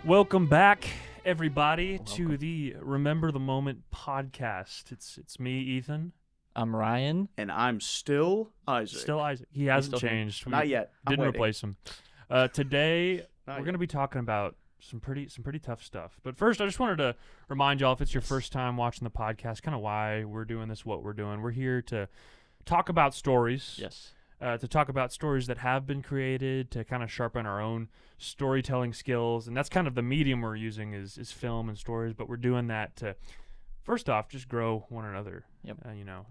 Welcome back, everybody, to the Remember the Moment podcast. It's me, Ethan. I'm Ryan. And I'm still Isaac. Still Isaac. He hasn't changed. Not yet. I'm Didn't waiting. replace him. Today, Not we're going to be talking about some pretty tough stuff. But first, I just wanted to remind y'all, if it's your first time watching the podcast, kind of why we're doing this, what we're doing. We're here to talk about stories. Yes. To talk about stories that have been created, to kind of sharpen our own storytelling skills. And that's kind of the medium we're using is film and stories. But we're doing that to, first off, just grow one another. Yep.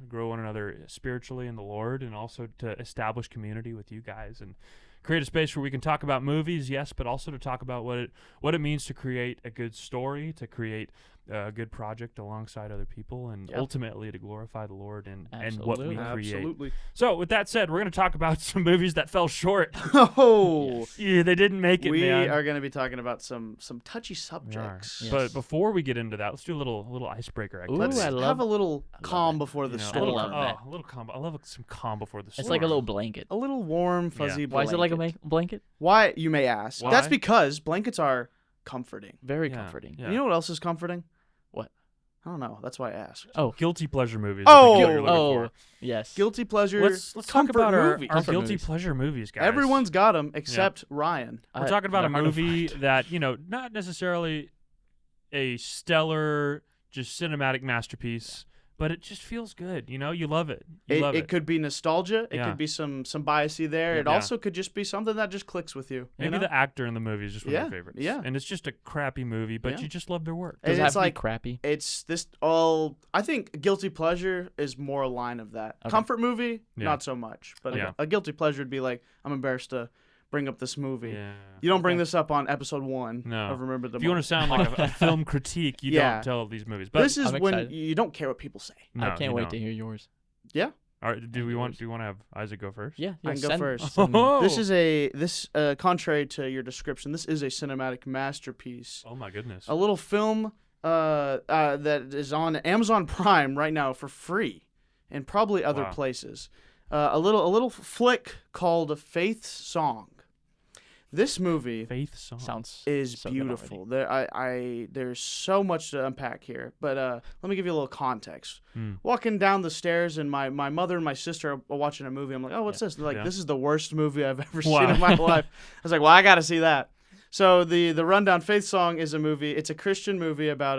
Grow one another spiritually in the Lord, and also to establish community with you guys and create a space where we can talk about movies, yes, but also to talk about what it means to create a good story, to create a good project alongside other people, and ultimately to glorify the Lord and what we create. Absolutely. So with that said, we're going to talk about some movies that fell short. Oh, Yeah, they didn't make it, we man. are going to be talking about some touchy subjects. Yes. But before we get into that, let's do a little icebreaker activity. Let's I love- have a little I love calm it. before the You know, storm. a little calm. I love some calm before the storm. It's like a little blanket. A little warm, fuzzy blanket. Why is it like a blanket? Why, you may ask? Why? That's because blankets are comforting. Very Yeah. comforting. Yeah. You know what else is comforting? What? I don't know. That's why I asked. Oh, guilty pleasure movies. Oh! I think is what you're looking for. yes. Guilty pleasure. Let's talk comfort about our movies. Comfort guilty movies. pleasure movies, guys. Everyone's got them except Ryan. We're talking about a they're hard to movie find. that, not necessarily a stellar, just cinematic masterpiece, but it just feels good. You love it. You love it. It could be nostalgia. It Yeah. could be some biasy there. Yeah. It also could just be something that just clicks with you. Maybe you know? the actor in the movie is just one of Yeah, your favorites. yeah. And it's just a crappy movie, but Yeah. you just love their work. Does And it have it's to be like crappy? it's this all. I think guilty pleasure is more a line of that. Okay. Comfort movie, Yeah. not so much. But Yeah. a guilty pleasure would be like, I'm embarrassed to bring up this movie. Yeah. You don't bring Okay. this up on episode 1 No. of Remember the If you want to sound like a film critique, you Yeah. don't tell these movies. But This is I'm when excited. you don't care what people say. no, I you can't wait don't. to hear yours. Yeah, All right, do you want to have Isaac go first? Yeah. I can go send- first. send- Oh. This is contrary to your description. This is a cinematic masterpiece. Oh my goodness. A little film that is on Amazon Prime right now for free, and probably other Wow. places. A little flick called Faith's Song. This movie Faith song. Sounds is so good beautiful. There's so much to unpack here, but let me give you a little context. Walking down the stairs, and my mother and my sister are watching a movie. I'm like, oh, what's this? They're like, Yeah. this is the worst movie I've ever Wow. seen in my life. I was like, well, I got to see that. So the rundown, Faith Song is a movie. It's a Christian movie about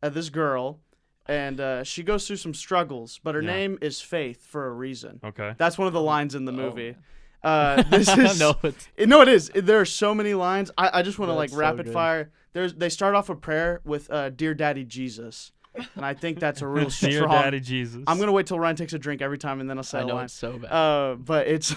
this girl, and she goes through some struggles, but her Yeah. name is Faith for a reason. Okay. That's one of the lines in the Oh, movie. man. This is No, it's no, it is. There are so many lines. I just want to like That's so rapid good. fire. They start off a prayer with "Dear Daddy Jesus," and I think that's a real Dear strong. Daddy Jesus. I'm gonna wait till Ryan takes a drink every time, and then I'll say I a know line. it's so bad. But it's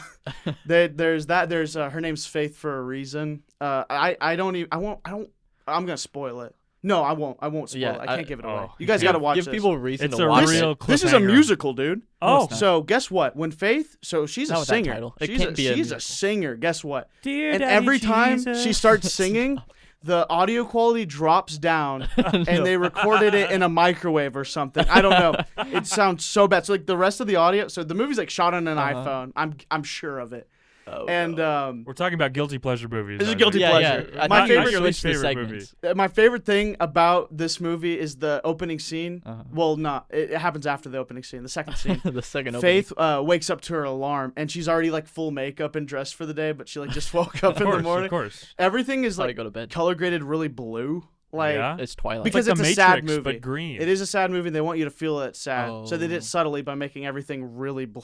there's that. There's her name's Faith for a reason. I don't even. I won't. I don't. I'm gonna spoil it. No, I won't. I won't spoil Yeah, it. I can't give it away. oh. You guys Give- gotta watch Give this. people a reason It's to a watch real it. This is a cliffhanger. musical, dude. Oh, it's not. So guess what? When Faith, so she's a Not with that singer. title. It She's can't a, be a she's a musical. singer. Guess what? Dear And Daddy every time Jesus. she starts singing, the audio quality drops down, and they recorded it in a microwave or something. I don't know. It sounds so bad. So like the rest of the audio, so the movie's like shot on an iPhone. I'm sure of it. Oh, And We're talking about guilty pleasure movies. This is Isaac. guilty yeah, pleasure. yeah. I My thought you favorite- your least switched the favorite movie. segments. my favorite thing about this movie is the opening scene. Uh-huh. Well, not it happens after the opening scene. The second scene. The second Faith wakes up to her alarm, and she's already like full makeup and dressed for the day, but she like just woke up Of in the course, morning. of course. Everything is Gotta like go to bed. color graded really blue. Like Yeah? It's Twilight. Because It's like it's The a sad Matrix, movie. but green. it is a sad movie. They want you to feel that it's sad, so they did Oh. it subtly by making everything really blue.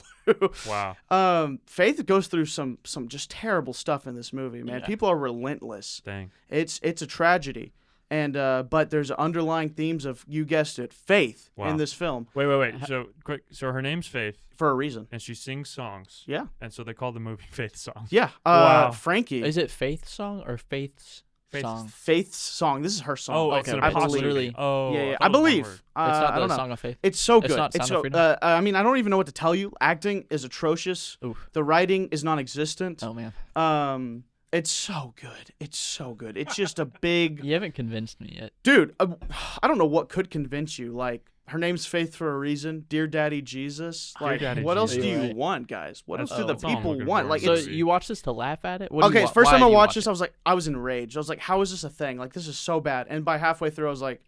Wow. Faith goes through some just terrible stuff in this movie, man. Yeah. People are relentless. Dang. It's a tragedy, and but there's underlying themes of, you guessed it, faith Wow. in this film Wait. So quick. So her name's Faith, for a reason. and she sings songs. Yeah, And so they call the movie Faith Songs. yeah. Wow. Frankie. Is it Faith's song or Faith's Faith's song? Faith's song. This is her song. Oh, Okay, it's an I apostrophe. believe. literally- Oh, Yeah, I I thought it was one believe. word. It's not I the don't know. song of Faith. It's so It's good. not It's Sound of so. Freedom? I mean, I don't even know what to tell you. Acting is atrocious. Oof. The writing is non-existent. Oh man, It's so good. It's so good. It's just a big you haven't convinced me yet. dude. I don't know what could convince you. Like her name's Faith for a reason. Dear Daddy Jesus. Like, Daddy what else Jesus. do you Right. want, guys? What else That's- do the that's all I'm people looking want? for. Like, So it's you watch this to laugh at it? What do okay. you First why time I do you watched watch this, I was enraged. I was like, how is this a thing? Like, this is so bad. And by halfway through, I was like,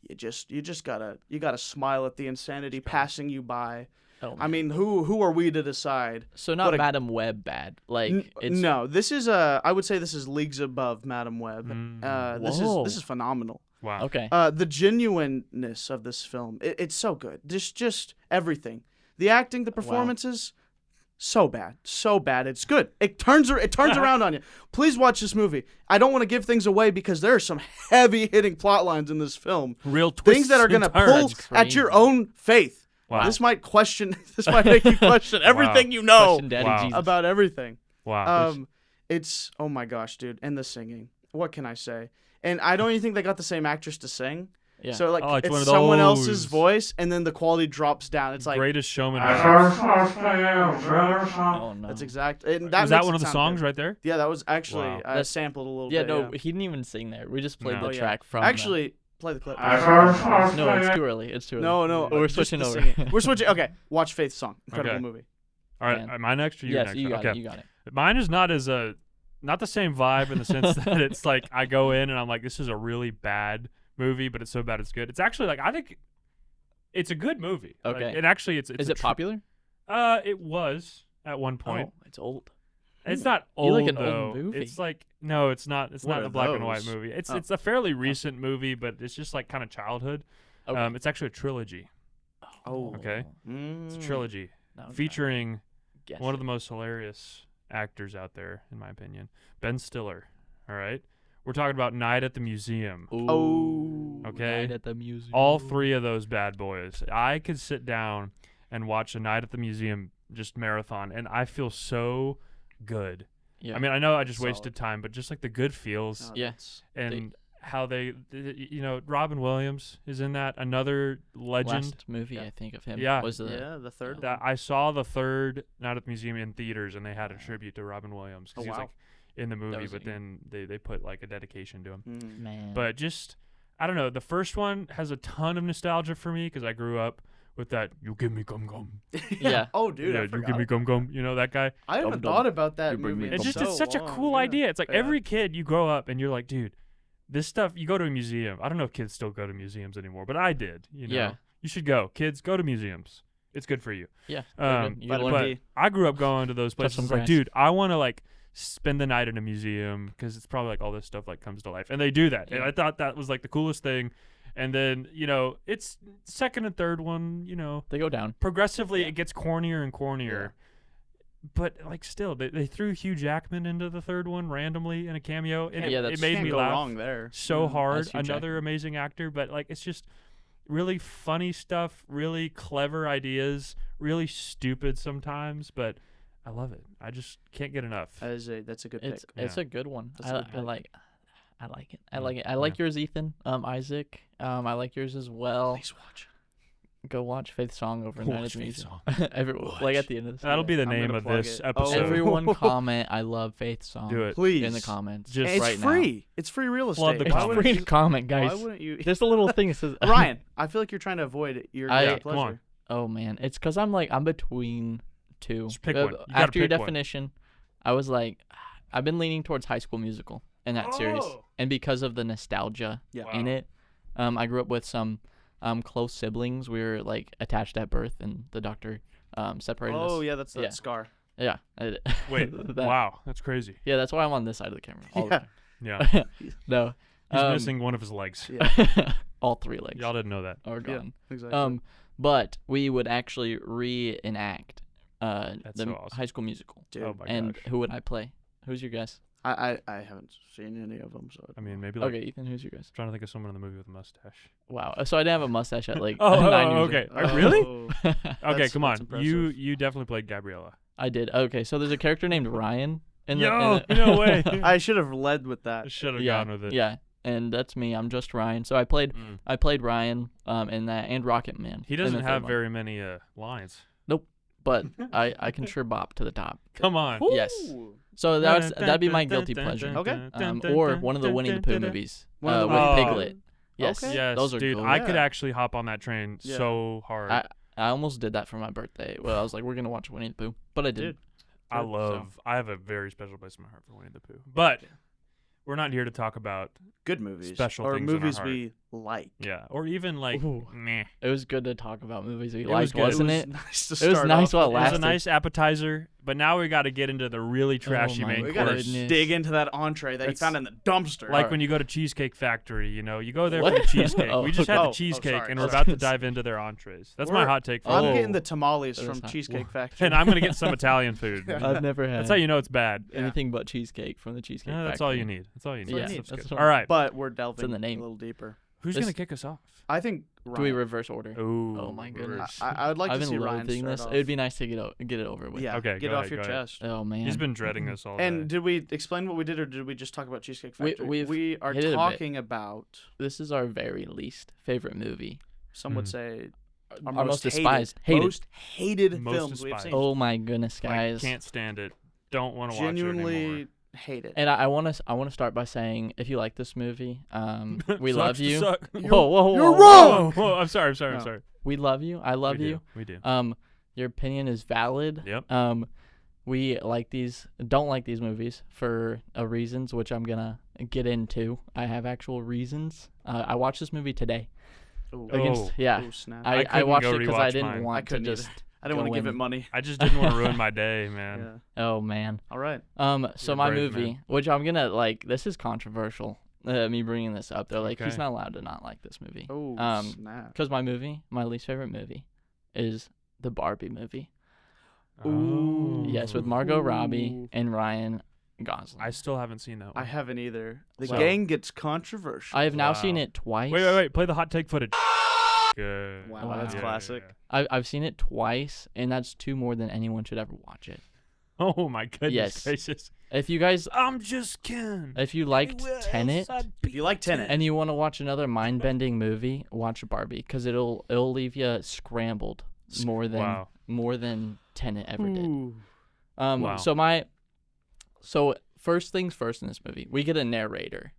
you just gotta smile at the insanity passing you by. Oh, I mean, who are we to decide? so not what a- Madam Web bad. Like it's No, this is I would say this is leagues above Madam Web. Whoa. This is phenomenal. Wow. okay. The genuineness of this film, it's so good. Just everything, the acting, the performances, so bad. It's good. It turns around on you. Please watch this movie. I don't want to give things away because there are some heavy hitting plot lines in this film. Real twists Things that are and gonna turns. pull at your crazy. own faith. Wow. This might make you question everything you know Question Daddy Wow. Jesus. about everything. Wow. It's oh my gosh, dude, and the singing. What can I say? And I don't even think they got the same actress to sing. Yeah. So like Oh, it's it's one of someone else's those. voice, and then the quality drops down. It's like Greatest Showman. oh no. that's exact. And that Was that makes one it of the sound songs good. right there? Yeah, that was actually Wow. I That's- sampled a little yeah, bit. no, he didn't even sing there. We just played No. the Oh, yeah. track from. Actually, play the clip. no, it's too early. It's too early. No, We're just switching the over. singing. We're switching. Okay, watch Faith's song. Incredible Okay. movie. All right. Man. Am I next or you yes, next? you got okay. it. You got it. Mine is not as not the same vibe in the sense that it's like I go in and I'm like, this is a really bad movie, but it's so bad it's good. It's actually like I think it's a good movie. Like, Okay. and actually, it's Is a it popular? It was at one point. Oh, it's old. It's not You old like an old though. movie. It's like no, it's not. It's What not are a black and white those? movie. It's Oh. it's a fairly recent movie, but it's just like kind of childhood. Okay. It's actually a trilogy. Oh. Okay. It's a Mm. trilogy No, I'm featuring guessing. one of the most hilarious actors out there, in my opinion, Ben Stiller. All right, we're talking about Night at the Museum. Ooh, Oh. Okay. Night at the museum. All three of those bad boys. I could sit down and watch a Night at the Museum just marathon, and I feel so good. Yeah. I mean, I know I just Solid. wasted time, but just like the good feels Oh, Yeah. that's- and how Robin Williams is in that, another legend. last movie Yeah. I think of him Yeah. was the Yeah, the third That one. I saw the third Night at the Museum in theaters, and they had a tribute to Robin Williams because Oh, he was wow. like in the movie, was but a- then they put like a dedication to him. Mm. man. But just I don't know. The first one has a ton of nostalgia for me because I grew up with that. You give me gum gum. Yeah. Oh, dude, yeah, I you forgot. give me gum gum. You know that guy. I haven't Dum-dum. thought about that You bring movie. me in It's just so it's such a long, cool yeah. idea. It's like Yeah. every kid you grow up and you're like, dude, this stuff. You go to a museum. I don't know if kids still go to museums anymore, but I did. You know, Yeah. you should go. Kids, go to museums. It's good for you. yeah. they're good. You but- learn- But I grew up going to those Touch places. some It's like, grass. dude, I want to like spend the night in a museum because it's probably like all this stuff like comes to life, and they do that. And Yeah. I thought that was like the coolest thing. And then it's second and third one. they go down. Progressively Yeah. it gets cornier and cornier. But like still, they threw Hugh Jackman into the third one randomly in a cameo, and Yeah, it that's- made Can't me go laugh wrong there. so Yeah. hard. That's Hugh Another Jackman. amazing actor, but like it's just really funny stuff, really clever ideas, really stupid sometimes, but I love it. I just can't get enough. That's a good It's pick. it's a good one. That's a good I pick. like. I like it. I Mm, like it. I like yours, Ethan. Isaac. I like yours as well. Please watch. Go watch Faith's song over Watch Night at the Faith's Museum. Like at the end of this. That'll be the I'm name gonna of plug this it. episode. Oh. Everyone comment. I love Faith's song. Do it. Please. in the comments. Just It's right now. free. It's free real estate. Flood the It's Why comments. wouldn't free you- to comment, Why guys. wouldn't you? There's a little thing that says Ryan, I feel like you're trying to avoid your I- guilty Come on. pleasure. Oh man, it's because I'm between two. Just pick one. You gotta After your pick one. definition, I was like, I've been leaning towards High School Musical in that series, Oh. and because of the nostalgia Yeah. in Wow. it, I grew up with some close siblings. We were like attached at birth, and the doctor separated us. Oh yeah, that's that Yeah. scar. Yeah. Wait, That- wow, that's crazy. Yeah, that's why I'm on this side of the camera. All Yeah. Yeah, the time. No. he's um, missing one of his legs. Yeah. all three legs Y'all didn't know that. are Yeah. gone. Exactly. But we would actually reenact That's the so awesome. High School Musical. Dude, Oh my And gosh. who would I play? Who's your guess? I haven't seen any of them, so I mean, maybe like Okay, Ethan, who's your guess? trying to think of someone in the movie with a mustache. Wow. So I didn't have a mustache at like Oh, 9 years okay. old. Really? Oh. Okay, That's- come on. that's impressive. You definitely played Gabriella. I did. Okay, so there's a character named Ryan in the. Yo, in the- no way. I should have led with that. Should have yeah, gone with it. yeah, and that's me. I'm just Ryan. So I played Ryan in that and Rocket Man. He in the doesn't third have one. very many lines. but I can sure bop to the top. Come on. Yes. Ooh. So that'd be my guilty pleasure. Okay. Or one of the Winnie the Pooh movies One of the with Winnie- Piglet. Yes, Okay. Yes, those are dude. cool. I could Yeah. actually hop on that train Yeah. so hard. I almost did that for my birthday. Well, I was like, we're gonna watch Winnie the Pooh, but I didn't. Dude. I have a very special place in my heart for Winnie the Pooh. But we're not here to talk about Good movies. Special or things in our movies heart. we like. or even like Ooh. meh. It was good to talk about movies we was liked, good. wasn't was it? nice to It was start nice off while it with. It was a lasted. nice appetizer, but now we got to get into the really trashy my main We course. gotta goodness. dig into that entree that you It's found in the dumpster. Like when you go to Cheesecake Factory, you go there What? for the cheesecake. Oh, We just had oh, the oh, cheesecake, sorry, and we're sorry. about to dive into their entrees. That's my We're- hot take for I'm you. getting the tamales That from is hot. Cheesecake Factory. And I'm gonna get some Italian food. Yeah. I've never had That's how you know it's bad. Yeah. anything but cheesecake from the Cheesecake Yeah, Factory. that's all you need. That's all you need. Yeah, That's that's good. what- All right. But we're delving in the name. a little deeper. Who's this- gonna kick us off? I think Do we Ryan. reverse order? Ooh, Oh my goodness. I would like I've to see been Ryan loathing start this. off. It would be nice to get it over with. Yeah, Okay, get go it off ahead, your go ahead. chest. Oh man. He's been dreading this all day. And did we explain what we did, or did we just talk about Cheesecake Factory? we've are hit it a bit. talking about, This is our very least favorite movie. some would Hmm. say, Our most despised. Hated. most hated Most films we've despised. seen. Oh my goodness, I guys. can't stand it. Don't want to watch it anymore. Genuinely hate it. And I want to start by saying, if you like this movie, we love Sucks to you. suck. Whoa, You're whoa. wrong! Whoa, I'm sorry. I'm No. sorry. We love you. I love we you. Do. We do. Your opinion is valid. Yep. We don't like these movies for reasons, which I'm gonna get into. I have actual reasons. I watched this movie today. Ooh. Oh. Yeah, Ooh, snap. I I couldn't watched go it because I rewatch didn't mine. I want to couldn't just. I don't want to go give in. it money. I just didn't want to ruin my day, man. Yeah. Oh man. All right. So You're my brave, movie, man. which I'm gonna like, this is controversial. Me bringing this up, they're like, Okay. he's not allowed to not like this movie. Oh, Um, snap. Because my least favorite movie, is the Barbie movie. Oh. Yes, with Margot Robbie Ooh. and Ryan Gosling. I still haven't seen that I one. haven't either. The So- gang gets controversial. I have now seen Wow. it twice. Wait. Play the hot take footage. Good. Wow, that's Yeah, classic. yeah. I've seen it twice, and that's two more than anyone should ever watch it. Oh my goodness Yes. gracious. If you guys, I'm just kidding. if you liked Tenet If you like Tenet, and you want to watch another mind-bending movie, watch Barbie, because it'll leave you scrambled Wow. more than Tenet ever did. Ooh. Wow. So first things first in this movie, we get a narrator,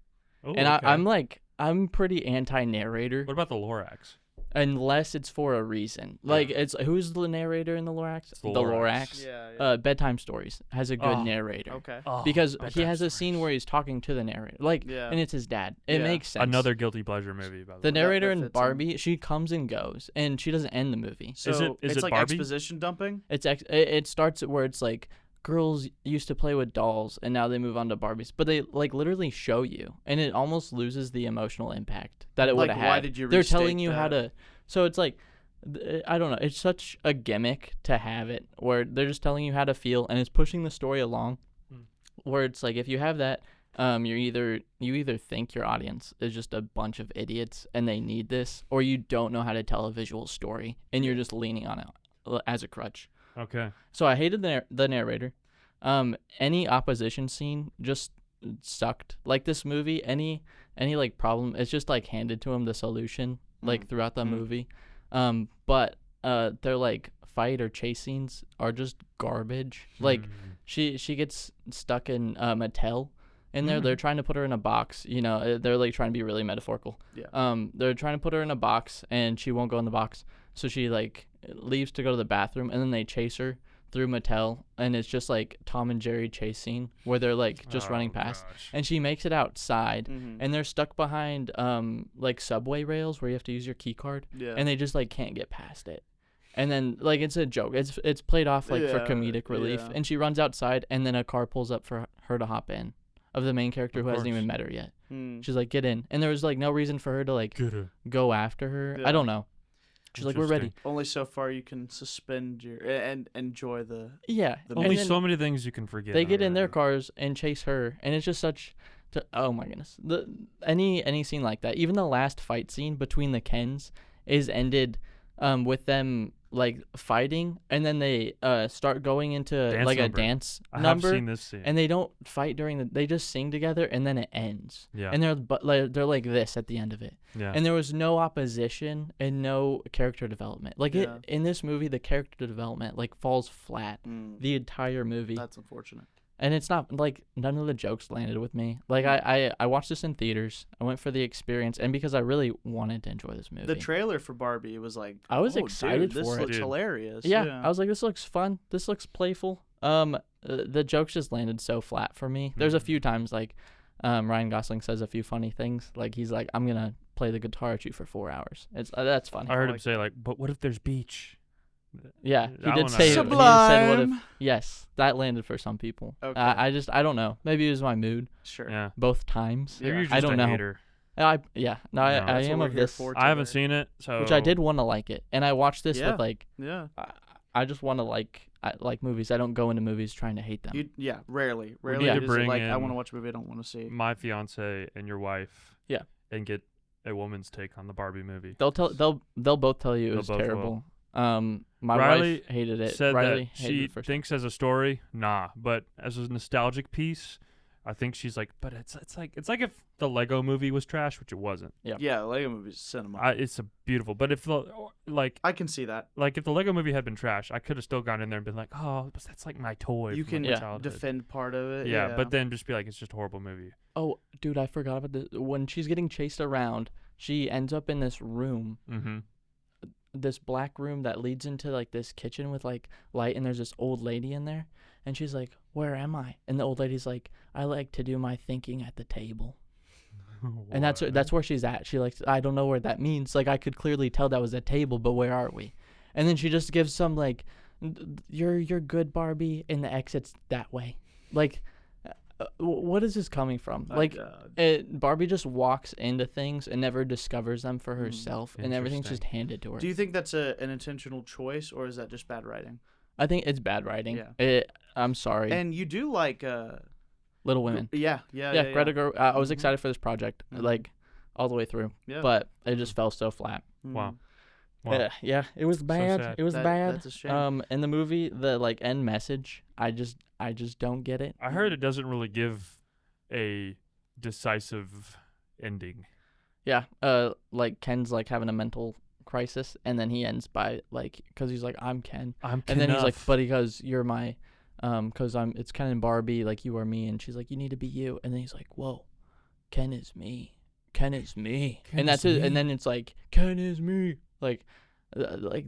Oh, and okay. I'm pretty anti-narrator What about the Lorax? unless it's for a reason. Like it's who's the narrator in the Lorax? It's the Lorax. Yeah. Bedtime Stories has a good Oh. narrator. Okay. Oh, Because he Bedtime has a Stories. scene where he's talking to the narrator, like, Yeah. and it's his dad. It Yeah. makes sense. Another guilty pleasure movie, by the The way. narrator that in fits in. Barbie, she comes and goes, and she doesn't end the movie. So Is it's it like Barbie? exposition dumping. It starts where it's like girls used to play with dolls, and now they move on to Barbies, but they like literally show you, and it almost loses the emotional impact that it would Like, have why had. did you They're restate telling you how that? to. So it's like, I don't know. It's such a gimmick to have it where they're just telling you how to feel, and it's pushing the story along. Hmm. Where it's like, if you have that, you either think your audience is just a bunch of idiots and they need this, or you don't know how to tell a visual story and you're just leaning on it as a crutch. Okay. So I hated the narrator. Any opposition scene just sucked. Like this movie, any like problem, it's just like handed to him the solution like throughout the movie. But their like fight or chase scenes are just garbage. Like she gets stuck in Mattel. In there, they're trying to put her in a box. You know, they're like trying to be really metaphorical. Yeah. They're trying to put her in a box, and she won't go in the box. So she like leaves to go to the bathroom, and then they chase her through Mattel, and it's just like Tom and Jerry chase scene where they're like just running past, and she makes it outside, and they're stuck behind like subway rails where you have to use your key card, Yeah. and they just like can't get past it. And then like it's a joke. It's played off like for Yeah, comedic relief, yeah. and she runs outside, and then a car pulls up for her to hop in, of the main character Of who hasn't course. even met her yet. Hmm. She's like, get in, and there was like no reason for her to like go after her. Yeah. I don't know. She's like, we're ready. Only so far you can suspend your and enjoy the. Yeah. The and Only then so many things you can forget. they get in their already. cars and chase her, and it's just such. Oh my goodness. Any scene like that, even the last fight scene between the Kens, is ended with them like fighting, and then they start going into Dance like number. a dance I have number, seen this scene. and they don't fight they just sing together, and then it ends. Yeah. And they're like this at the end of it. Yeah. And there was no opposition and no character development. Like in this movie, the character development like falls flat Mm. the entire movie. That's unfortunate. And it's not like none of the jokes landed with me. Like I watched this in theaters. I went for the experience and because I really wanted to enjoy this movie. The trailer for Barbie was like, I was oh, excited dude, for this it. looks Dude. hilarious. Yeah, I was like, this looks fun. This looks playful. The jokes just landed so flat for me. There's a few times like, Ryan Gosling says a few funny things. Like he's like, I'm gonna play the guitar at you for 4 hours. It's that's funny. I heard him like say like, but what if there's beach? Yeah, he That did one I say. He heard. said, "What if?" Sublime. Yes, that landed for some people. Okay. I don't know. Maybe it was my mood Sure. Yeah. both times. Maybe Yeah. you're just I don't a know. hater. I No, I that's am what of we're here this, for. I haven't today. seen it, so which I did want to like it, and I watched this Yeah. with like Yeah. I just want to like movies. I don't go into movies trying to hate them. Rarely. need Rarely to is it bring like, I in- want to watch a movie I don't want to see. my fiance and your wife. Yeah. And get a woman's take on the Barbie movie. They'll both tell you it They'll was both will. terrible. My Riley wife hated it. Said Riley that hated she it first. thinks as a story, nah, but as a nostalgic piece, I think she's like, but it's like if the Lego movie was trash, which it wasn't. Yeah, Lego movies, cinema. It's a beautiful, but if the I can see that. if the Lego movie had been trash, I could have still gone in there and been like, oh, but that's like my toy. You from can my childhood. defend part of it. Yeah, but then just be like, it's just a horrible movie. Oh, dude, I forgot about this. When she's getting chased around, she ends up in this room, Mm-hmm. this black room that leads into like this kitchen with like light, and there's this old lady in there, and she's like, "Where am I?" And the old lady's like, "I like to do my thinking at the table." And that's where she's at. She like, I don't know where that means. Like I could clearly tell that was a table, but where are we? And then she just gives some like, you're good, Barbie, and the exit's that way. Like, what is this coming from? Like, Barbie just walks into things and never discovers them for herself, and everything's just handed to her. Do you think that's an intentional choice, or is that just bad writing? I think it's bad writing. Yeah. I'm sorry. And you do like Little Women. Yeah. Greta Gerwig. I was Mhm. excited for this project, Mhm. like all the way through, Yeah. but it just fell so flat. Wow. Mhm. Wow. Yeah, it was bad. sad. It was bad. That's a shame. In the movie, the like end message, I just don't get it. I heard it doesn't really give a decisive ending. Yeah. Like Ken's like having a mental crisis, and then he ends by like, cause he's like, I'm Ken, I'm and then he's like, but because you're my, cause it's Ken and Barbie, like you are me, and she's like, you need to be you, and then he's like, whoa, Ken is me. Ken is me. Ken And that's is it. me. And then it's like, Ken is me. Like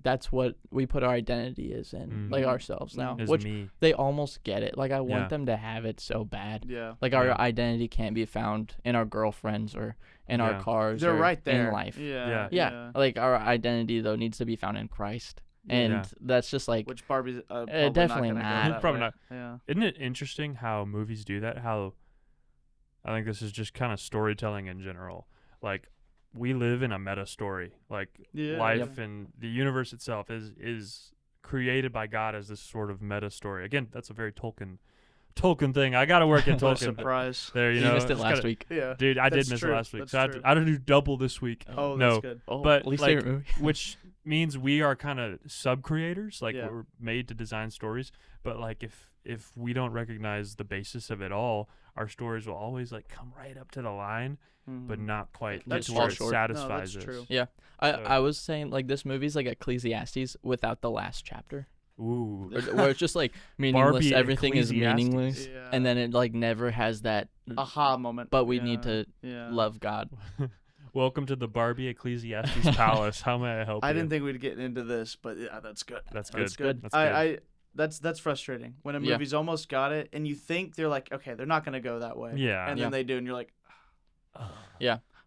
that's what we put our identity is in, like Mhm. ourselves now, is which me. they almost get it. Like I want Yeah. them to have it so bad. Yeah. Like our Yeah. identity can't be found in our girlfriends or in our Yeah. cars. They're or right there in life. Yeah. Yeah. Like our identity though needs to be found in Christ, and Yeah. that's just like Which Barbie's definitely not. Gonna not. Go that Probably way. not. Yeah. Isn't it interesting how movies do that? How I think this is just kind of storytelling in general. Like we live in a meta story. Like Yeah. life and the universe itself is created by God as this sort of meta story. Again, that's a very Tolkien thing. I got to work in What a Tolkien. but surprise. there, you know, missed it it's last gotta- week. Yeah. Dude, I That's did miss true. it last week. That's So I true. had to do double this week. Oh, No. that's good. Oh, But, least like, favorite movie. Which means we are kind of sub-creators. Like Yeah. we're made to design stories. But like if we don't recognize the basis of it all, our stories will always like come right up to the line, but Mhm. not quite get That's to where true. it Short. No, satisfies that's us. true. Yeah, So- I was saying like this movie's like Ecclesiastes without the last chapter, Ooh. where it's just like meaningless. Barbie Everything is Ecclesiastes. meaningless, Yeah. and then it like never has that. aha moment. But we Yeah. need to Yeah. love God. Welcome to the Barbie Ecclesiastes Palace. How may I help you? I didn't think we'd get into this, but yeah, that's good. That's good. That's good. That's good. That's frustrating when a Yeah. movie's almost got it, and you think they're like, okay, they're not gonna go that way. Yeah. And Yeah. then they do, and you're like,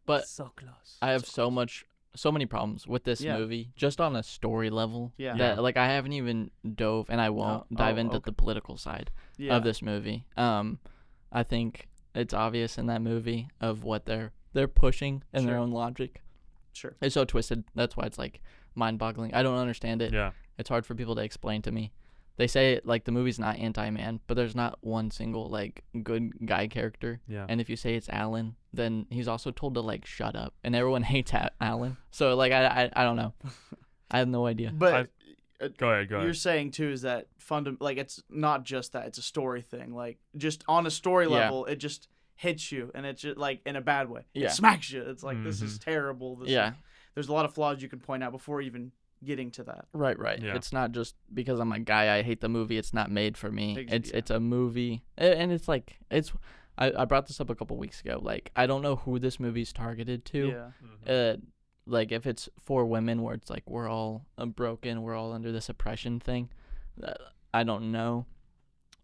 But so close. I have so many problems with this Yeah. movie, just on a story level. Yeah. That like I haven't even dove, and I won't dive Oh, into okay. the political side yeah. of this movie. I think it's obvious in that movie of what they're pushing in their Sure. own logic. Sure. It's so twisted. That's why it's like mind-boggling. I don't understand it. Yeah. It's hard for people to explain to me. They say like the movie's not anti-man, but there's not one single like good guy character. Yeah. And if you say it's Alan, then he's also told to like shut up, and everyone hates Alan. So like I don't know. I have no idea. But Go ahead. you're saying too is that like it's not just that, it's a story thing. Like just on a story Yeah. level, it just hits you, and it's just like in a bad way. Yeah. It smacks you. It's like this is Mhm. terrible. Yeah. There's a lot of flaws you can point out before even getting to that. Right. Yeah. It's not just because I'm a guy I hate the movie. It's not made for me. Yeah. It's a movie, and it's like I brought this up a couple weeks ago. Like I don't know who this movie's targeted to. Yeah. Like if it's for women, where it's like we're all broken, we're all under this oppression thing. I don't know.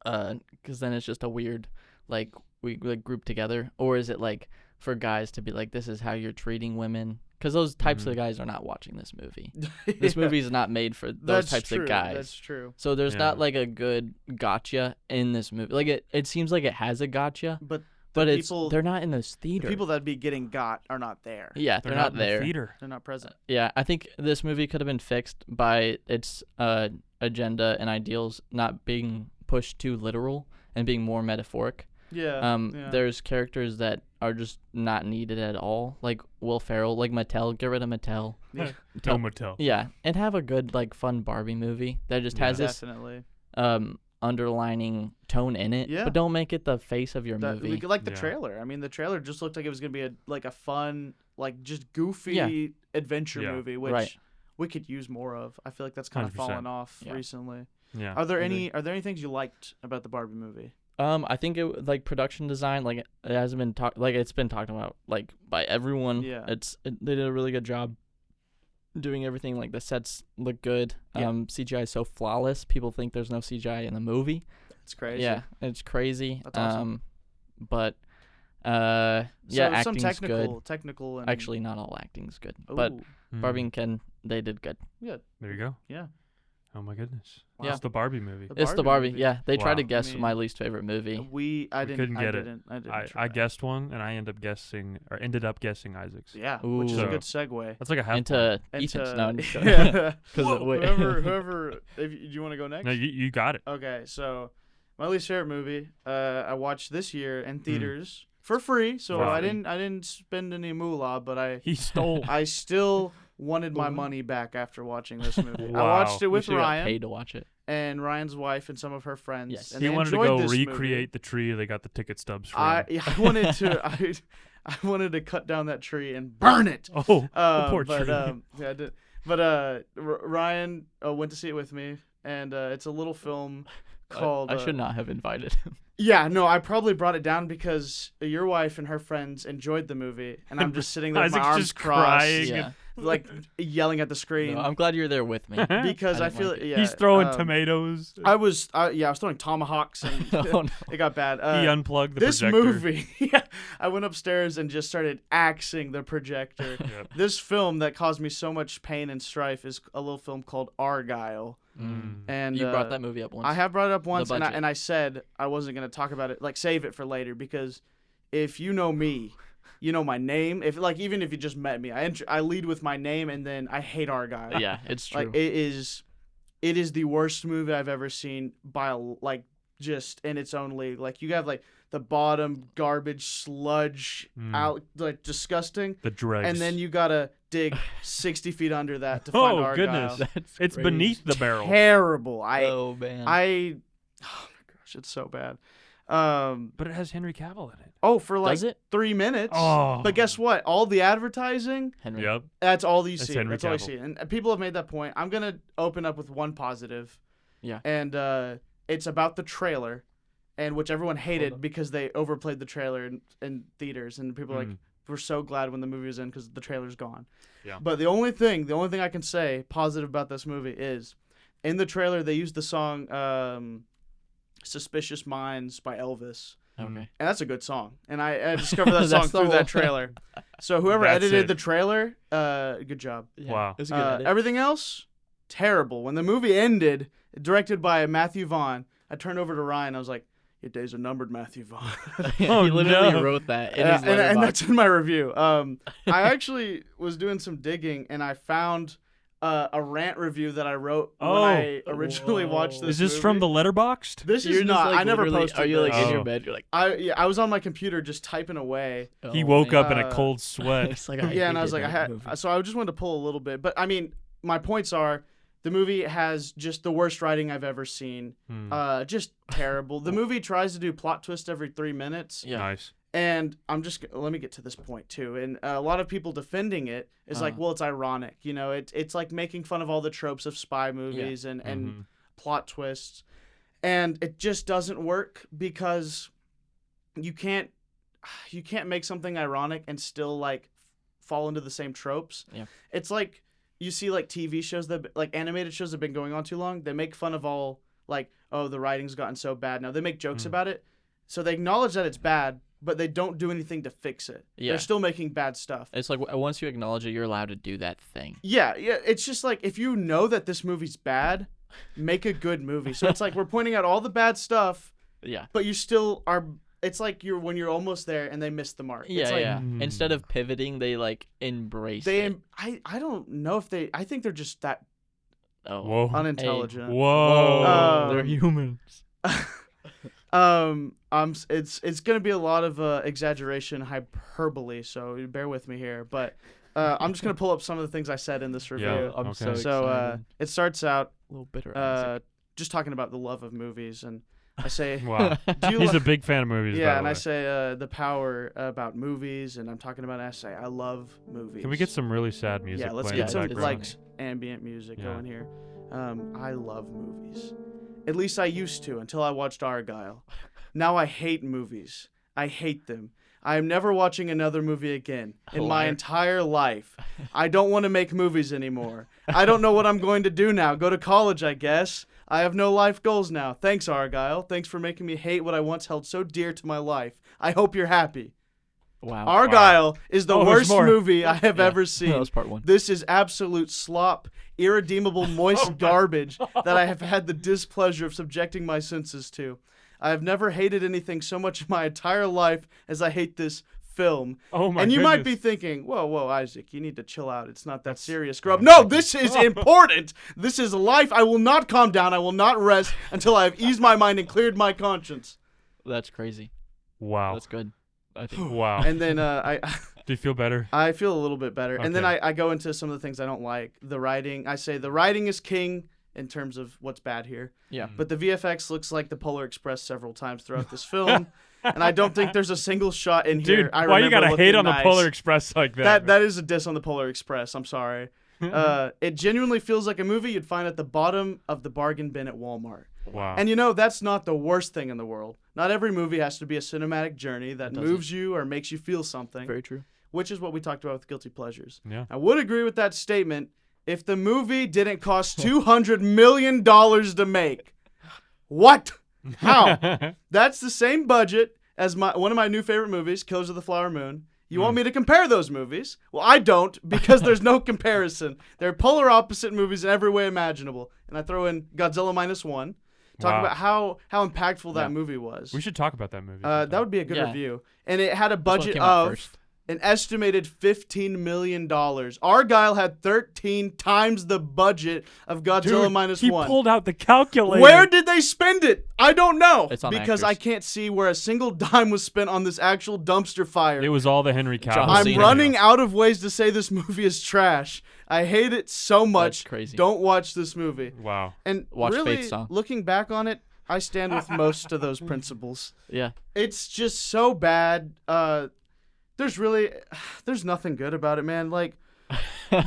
'Cause then it's just a weird like we like group together, or is it like for guys to be like this is how you're treating women? Because those types of guys are not watching this movie. This movie is not made for those types of guys. That's true. So there's not like a good gotcha in this movie. Like it seems like it has a gotcha, But they're not in this theater. the people that'd be getting got are not there. Yeah, they're not in there. the theater. They're not present. Yeah, I think this movie could have been fixed by its agenda and ideals not being pushed too literal and being more metaphoric. Yeah. There's characters that are just not needed at all, like Will Ferrell, like Mattel. Get rid of Mattel. Yeah. No Mattel. Yeah, and have a good like fun Barbie movie that just has this Definitely. underlining tone in it. Yeah. But don't make it the face of your That, movie. like the Yeah. trailer. I mean, the trailer just looked like it was gonna be a fun, like just goofy adventure Yeah. movie, which Right. we could use more of. I feel like that's kind of 100%. fallen off Yeah. recently. Yeah. Are there Agree. any things you liked about the Barbie movie? I think it like production design, like it hasn't been it's been talked about like by everyone. Yeah. They did a really good job doing everything. Like the sets look good. Yeah. CGI is so flawless. People think there's no CGI in the movie. It's crazy. Yeah, it's crazy. That's awesome. But So yeah, some acting's good. technical and Actually, not all acting's good, but Ooh, Barbie and Ken, they did good. There you go. yeah. Oh my goodness. Wow. Yeah. It's the Barbie movie. It's the Barbie. movie. Yeah, they tried to Wow. guess I mean, my least favorite movie. I couldn't get it. I didn't I try. guessed one and I ended up guessing Isaac's. Yeah, which is a Ooh. good segue. That's like a half. Into Into- Ethan's. No, I'm just joking. Yeah. 'Cause Well, wait. whoever. Do you want to go next? No, you got it. Okay, so my least favorite movie, I watched this year Hmm. in theaters for free. So Wow. I didn't spend any moolah, but He stole. I still wanted my money back after watching this movie. I Wow. watched it You with should've got Ryan paid to watch it. and Ryan's wife and some of her friends. Yes. And He they wanted to enjoyed go this recreate the tree. They got the ticket stubs for Movie. him. I wanted to. I wanted to cut down that tree and burn it. Oh, the poor But tree. yeah, I did. But Ryan went to see it with me, and it's a little film called. I should not have invited him. Yeah, no, I probably brought it down because your wife and her friends enjoyed the movie, and I'm just sitting there with my Isaac's arms just crossed, crying. Yeah. like yelling at the screen No, I'm glad you're there with me. because I I, didn't feel like it. yeah. He's throwing um, tomatoes. I was throwing tomahawks, and Oh, no. it got bad. He unplugged the This projector. movie, yeah, I went upstairs and just started axing the projector. Yep. This film that caused me so much pain and strife is a little film called Argyle. Mm. And You brought that movie up once. I have brought it up once, and budget. I said I wasn't going to talk about it, like save it for later, because if you know me, you know my name. Even if you just met me, I lead with my name, and then I hate Argyle. Yeah, it's true. Like it is the worst movie I've ever seen by just in its own league. Like you have like the bottom garbage sludge out, like disgusting, The dregs. and then you gotta dig 60 feet under that to find Oh Argyle. goodness! That's It's crazy. beneath the barrel. Terrible. Oh man. Oh my gosh, it's so bad. But it has Henry Cavill in it. For like Does it? 3 minutes. Oh. But guess what? All the advertising, Henry. Yep. that's all you That's see. Henry That's all you Cavill. see. And people have made that point. I'm gonna open up with one positive. Yeah. And it's about the trailer, and which everyone Hold hated up. because they overplayed the trailer in theaters, and people are like, Mm. we're so glad when the movie was in because the trailer's gone. Yeah. But the only thing I can say positive about this movie is, in the trailer they used the song "Suspicious Minds" by Elvis. Okay. And that's a good song. And I discovered that song That's the through whole- that trailer. So whoever That's edited it. the trailer, good job. Yeah, Wow. It was a good edit. Everything else, terrible. When the movie ended, directed by Matthew Vaughn, I turned over to Ryan. I was like, "Your days are numbered, Matthew Vaughn." Oh, he literally no. wrote that in Yeah, his and letterbox. that's in my review. I actually was doing some digging, and I found a rant review that I wrote when I originally watched this. Is this from the Letterboxd? This You're is just, not. like, I never literally- posted. Are you like this. in your Oh. bed? You're like, I was on my computer just typing away. He oh, woke man. up in a Uh, cold sweat. It's like, Yeah, and I was like, hated that movie. so I just wanted to pull a little bit, but I mean, my points are, the movie has just the worst writing I've ever seen. Hmm. Just terrible. The movie tries to do plot twist every 3 minutes. Yeah. Nice. And let me get to this point too. And a lot of people defending it is like, well, it's ironic. You know, it's like making fun of all the tropes of spy movies and plot twists. And it just doesn't work because you can't make something ironic and still like fall into the same tropes. Yeah. It's like you see like TV shows like animated shows that have been going on too long. They make fun of all like, oh, the writing's gotten so bad now. They make jokes about it. So they acknowledge that it's bad, but they don't do anything to fix it. Yeah. They're still making bad stuff. It's like once you acknowledge it, you're allowed to do that thing. Yeah. It's just like if you know that this movie's bad, make a good movie. So it's like we're pointing out all the bad stuff. Yeah. But you still are. It's like when you're almost there and they miss the mark. Yeah, it's like, yeah. Instead of pivoting, they like embrace it. I don't know if they. I think they're just that Whoa. unintelligent. Hey. Whoa. They're humans. It's gonna be a lot of exaggeration, hyperbole. So bear with me here, but I'm just gonna pull up some of the things I said in this review. Yeah, I'm so So excited. it starts out A little bitter. just talking about the love of movies, and I say, Wow. do you He's a big fan of movies. yeah, by and the I way. say the power about movies, and I'm talking about. I say I love movies. Can we get some really sad music? Yeah, let's playing in get the some background? like ambient music Yeah. going here. I love movies. At least I used to until I watched Argyle. Now I hate movies. I hate them. I am never watching another movie again in my entire life. I don't want to make movies anymore. I don't know what I'm going to do now. Go to college, I guess. I have no life goals now. Thanks, Argyle. Thanks for making me hate what I once held so dear to my life. I hope you're happy. Wow. Argyle is the Oh, there's worst more. movie I have ever That seen. was part one. This is absolute slop, irredeemable, moist garbage that I have had the displeasure of subjecting my senses to. I have never hated anything so much in my entire life as I hate this film. Oh my And you might be goodness. thinking, whoa, Isaac, you need to chill out. It's not that serious. Grow up. No, this is important. This is life. I will not calm down. I will not rest until I have eased my mind and cleared my conscience. That's crazy. Wow. That's good. I think. Wow. And then Do you feel better? I feel a little bit better. And then Okay. I go into some of the things I don't like. The writing. I say the writing is king in terms of what's bad here. Yeah. But the VFX looks like the Polar Express several times throughout this film. And I don't think there's a single shot in here. Dude, I why you remember gotta hate looking on nice. the Polar Express like that? That is a diss on the Polar Express. I'm sorry. It genuinely feels like a movie you'd find at the bottom of the bargain bin at Walmart. Wow. And you know, that's not the worst thing in the world. Not every movie has to be a cinematic journey that doesn't. moves you or makes you feel something, Very true. which is what we talked about with Guilty Pleasures. Yeah. I would agree with that statement if the movie didn't cost $200 million to make. What? How? That's the same budget as one of my new favorite movies, Killers of the Flower Moon. You want me to compare those movies? Well, I don't, because there's no comparison. They're polar opposite movies in every way imaginable. And I throw in Godzilla -1. Talk Wow. about how impactful that Yeah. movie was. We should talk about that movie. That would be a good Yeah. review. And it had a This one budget came out of first. an estimated $15 million. Argyle had 13 times the budget of Godzilla Dude, he -1. pulled out the calculator. Where did they spend it? I don't know. It's on because I actors. can't see where a single dime was spent on this actual dumpster fire. It was all the Henry Cavill. John I'm Cena. running out of ways to say this movie is trash. I hate it so much. That's crazy. Don't watch this movie. Wow. And Watch really, Faith Song. looking back on it, I stand with most of those principles. Yeah. It's just so bad. There's nothing good about it, man. Like,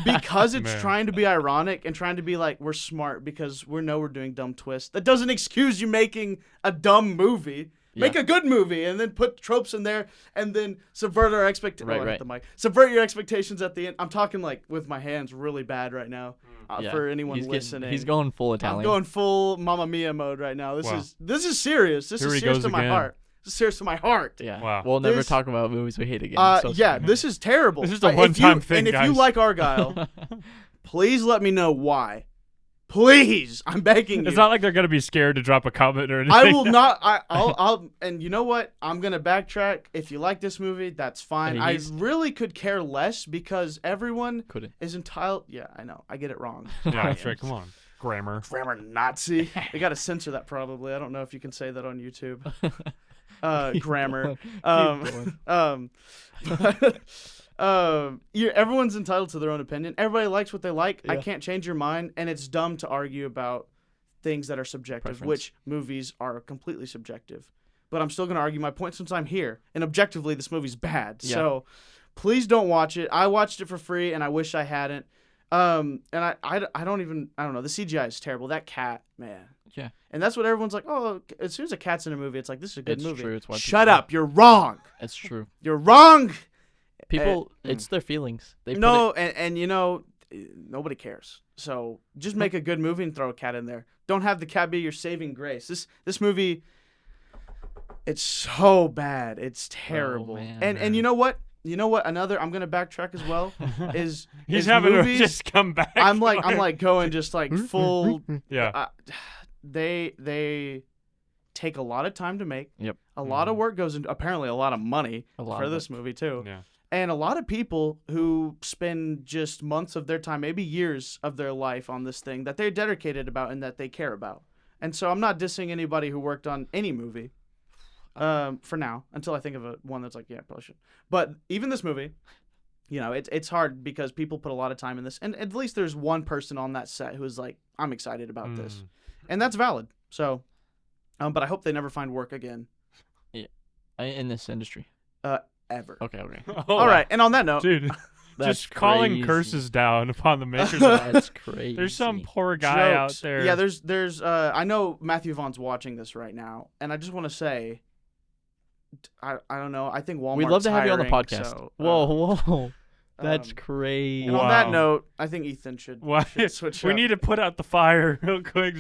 because it's Man. trying to be ironic and trying to be like, we're smart because we're doing dumb twists. That doesn't excuse you making a dumb movie. Make Yeah. a good movie and then put tropes in there and then subvert our expectations. Right. The mic. Subvert your expectations at the end. I'm talking like with my hands really bad right now. Yeah. For anyone He's listening, he's going full Italian. I'm going full Mamma Mia mode right now. This Wow. is serious. This Here is he serious goes to my again. heart. This is serious to my heart. Yeah. Wow. We'll never This- talk about movies we hate again. So Yeah, sorry. this is terrible. This is a If you- one-time thing, And if you guys. like Argyle, please let me know why. Please, I'm begging you. It's not like they're gonna be scared to drop a comment or anything. I will not. I'll. And you know what? I'm gonna backtrack. If you like this movie, that's fine. Hey, I he's- really could care less because everyone Couldn't. is entitled. Yeah, I know. I get it wrong. Yeah, that's right. Come on. Grammar. Grammar Nazi. They gotta censor that probably. I don't know if you can say that on YouTube. Grammar. going. Everyone's entitled to their own opinion. Everybody likes what they like. I Yeah. can't change your mind, and it's dumb to argue about things that are subjective, Preference. which movies are completely subjective. but I'm still going to argue my point since I'm here. And objectively, this movie's bad. Yeah. So please don't watch it. I watched it for free, and I wish I hadn't. And I don't know. The CGI is terrible. That cat, man. Yeah. And that's what everyone's like, oh, as soon as a cat's in a movie, it's like, this is a good It's movie. true. It's what Shut people- up. You're wrong. It's true. You're wrong. People, it's their feelings. They No, and you know, nobody cares. So just make a good movie and throw a cat in there. Don't have the cat be your saving grace. This movie, it's so bad. It's terrible. man. And you know what? You know what? Another, I'm gonna backtrack as well. Is He's is having movies, to just come back. I'm like going just like full. yeah. They take a lot of time to make. Yep. A lot of work goes into, apparently a lot of money A lot for of this movie too. Yeah. And a lot of people who spend just months of their time, maybe years of their life on this thing that they're dedicated about and that they care about. And so I'm not dissing anybody who worked on any movie for now, until I think of one that's like, yeah, probably should. But even this movie, you know, it's hard because people put a lot of time in this. And at least there's one person on that set who is like, I'm excited about this. And that's valid. So, but I hope they never find work again. in this industry. Ever. Okay. Oh, All right. And on that note, dude. That's Just calling crazy. curses down upon the makers of that. That's crazy. There's some poor guy out jokes. there. Yeah, there's I know Matthew Vaughn's watching this right now, and I just want to say, I don't know. I think Walmart's We'd love to have you on the hiring, podcast. so, Whoa. That's um, crazy. And on that Wow. note, I think Ethan should, Why? should switch We up. need to put out the fire real quick.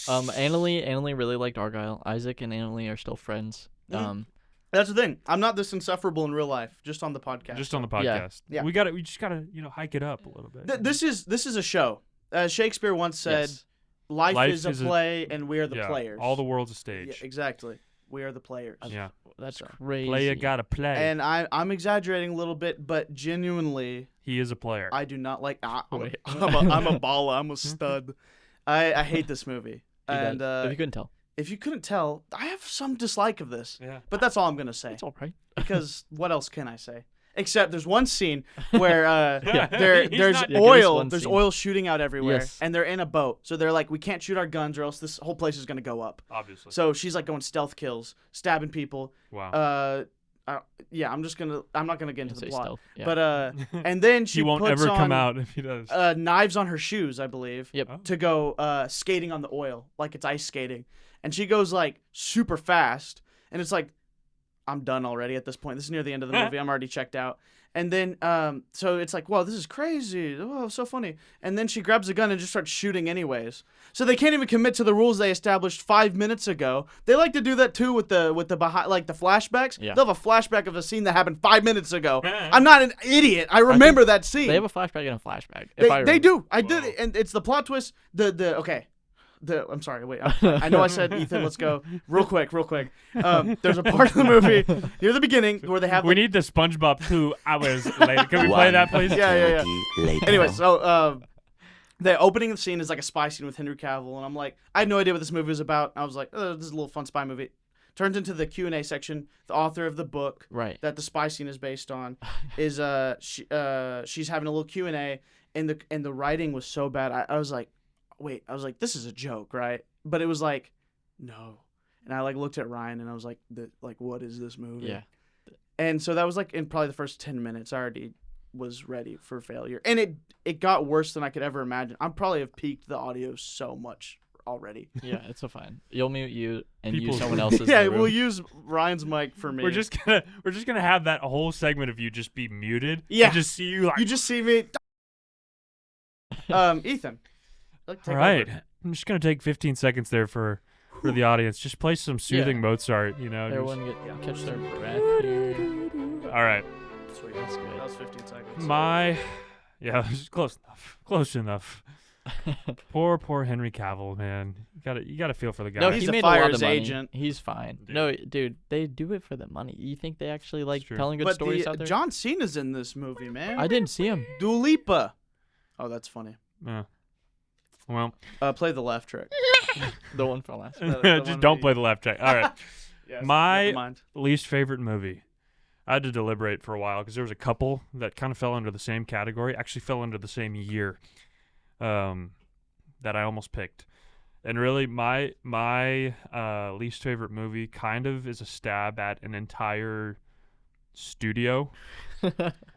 Annalie really liked Argyle. Isaac and Annalie are still friends. Mhm. That's the thing. I'm not this insufferable in real life, just on the podcast. Just on the Yeah. podcast. Yeah. We just gotta hike it up a little bit. This is a show. Shakespeare once said, Yes. "Life is a play, and we are the yeah, players." all the world's a Yeah, stage. exactly. We are the players. Yeah. That's So, crazy. Player gotta play. And I'm exaggerating a little bit, but genuinely, He is a player. I do not like. Wait. I'm a baller. I'm a stud. I hate this movie. He does. And If you couldn't tell. if you couldn't tell, I have some dislike of this. yeah. But that's all I'm gonna say. It's all right. Because what else can I say? Except there's one scene where Yeah. there's not- Yeah, give us oil. one There's scene. oil shooting out everywhere, Yes. and they're in a boat. So they're like, we can't shoot our guns, or else this whole place is gonna go up. Obviously. So she's like going stealth kills, stabbing people. wow. Yeah, I'm not gonna get into the Say plot. stealth. Yeah. But and then she he won't puts ever on, come out if he does. knives on her shoes, I believe. Yep. Oh. To go skating on the oil, like it's ice skating. And she goes like super fast, and it's like, I'm done already at this point. This is near the end of the movie. I'm already checked out. And then so it's like, wow, this is crazy. Oh, so funny. And then she grabs a gun and just starts shooting anyways. So they can't even commit to the rules they established 5 minutes ago. They like to do that too with the behind, like the flashbacks. Yeah. They'll have a flashback of a scene that happened 5 minutes ago. I'm not an idiot. I remember that scene. They have a flashback and a flashback. if I They remember. do. I did Whoa. it, and it's the plot twist. I'm sorry. Wait. I know I said Ethan. Let's go real quick. There's a part of the movie near the beginning where they have. we need the SpongeBob 2 hours later. Can we play that, please? Yeah. Later. Anyway, so the opening scene is like a spy scene with Henry Cavill, and I'm like, I had no idea what this movie was about. I was like, oh, this is a little fun spy movie. Turns into the Q&A section. The author of the book Right. that the spy scene is based on is she's having a little Q&A, and the writing was so bad. I was like, wait, this is a joke, right? But it was like, no. And I like looked at Ryan and I was like, what is this movie? Yeah. And so that was like in probably the first 10 minutes, I already was ready for failure. And it got worse than I could ever imagine. I probably have peaked the audio so much already. Yeah, it's a fine. You'll mute you and People- use someone else's. Yeah, in the room. we'll use Ryan's mic for me. We're just gonna have that whole segment of you just be muted. Yeah. And just see you like. You just see me. Ethan. Take all right. over. I'm just gonna take 15 seconds there for the audience. Just play some soothing Mozart. You know. just- Everyone catch their breath here. all right. Sweet. That's good. That was 15 seconds. Yeah, it was close enough. Close enough. Poor Henry Cavill, man. You gotta feel for the guy. No, He's he a made a lot fire's of money. agent. He's fine. Dude. No, dude, they do it for the money. You think they actually like true. telling good But stories out there? John Cena's in this movie, man. I didn't see him. Dua Lipa. Oh, that's funny. Yeah. Well, Play the left trick. The one from last. the one just don't we- play the left check. All right. Yes, My- never mind. Least favorite movie. I had to deliberate for a while because there was a couple that kind of fell under the same category. Actually, fell under the same year. That I almost picked. And really, my least favorite movie kind of is a stab at an entire studio.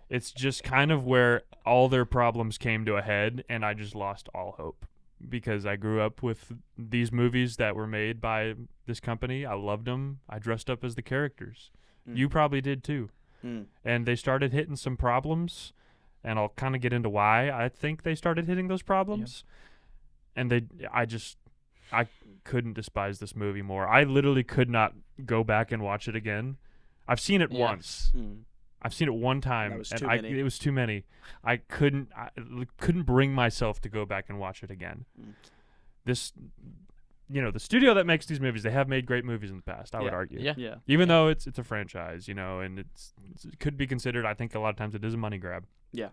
It's just kind of where all their problems came to a head, and I just lost all hope because I grew up with these movies that were made by this company. I loved them. I dressed up as the characters. You probably did too. And they started hitting some problems, and I'll kind of get into why I think they started hitting those problems. Yep. And I couldn't despise this movie more. I literally could not go back and watch it again. I've seen it once. I've seen it one time, and it was too many. I couldn't bring myself to go back and watch it again. This, the studio that makes these movies, they have made great movies in the past. I would argue. Yeah. Even though it's a franchise, and it could be considered. I think a lot of times it is a money grab. Yeah.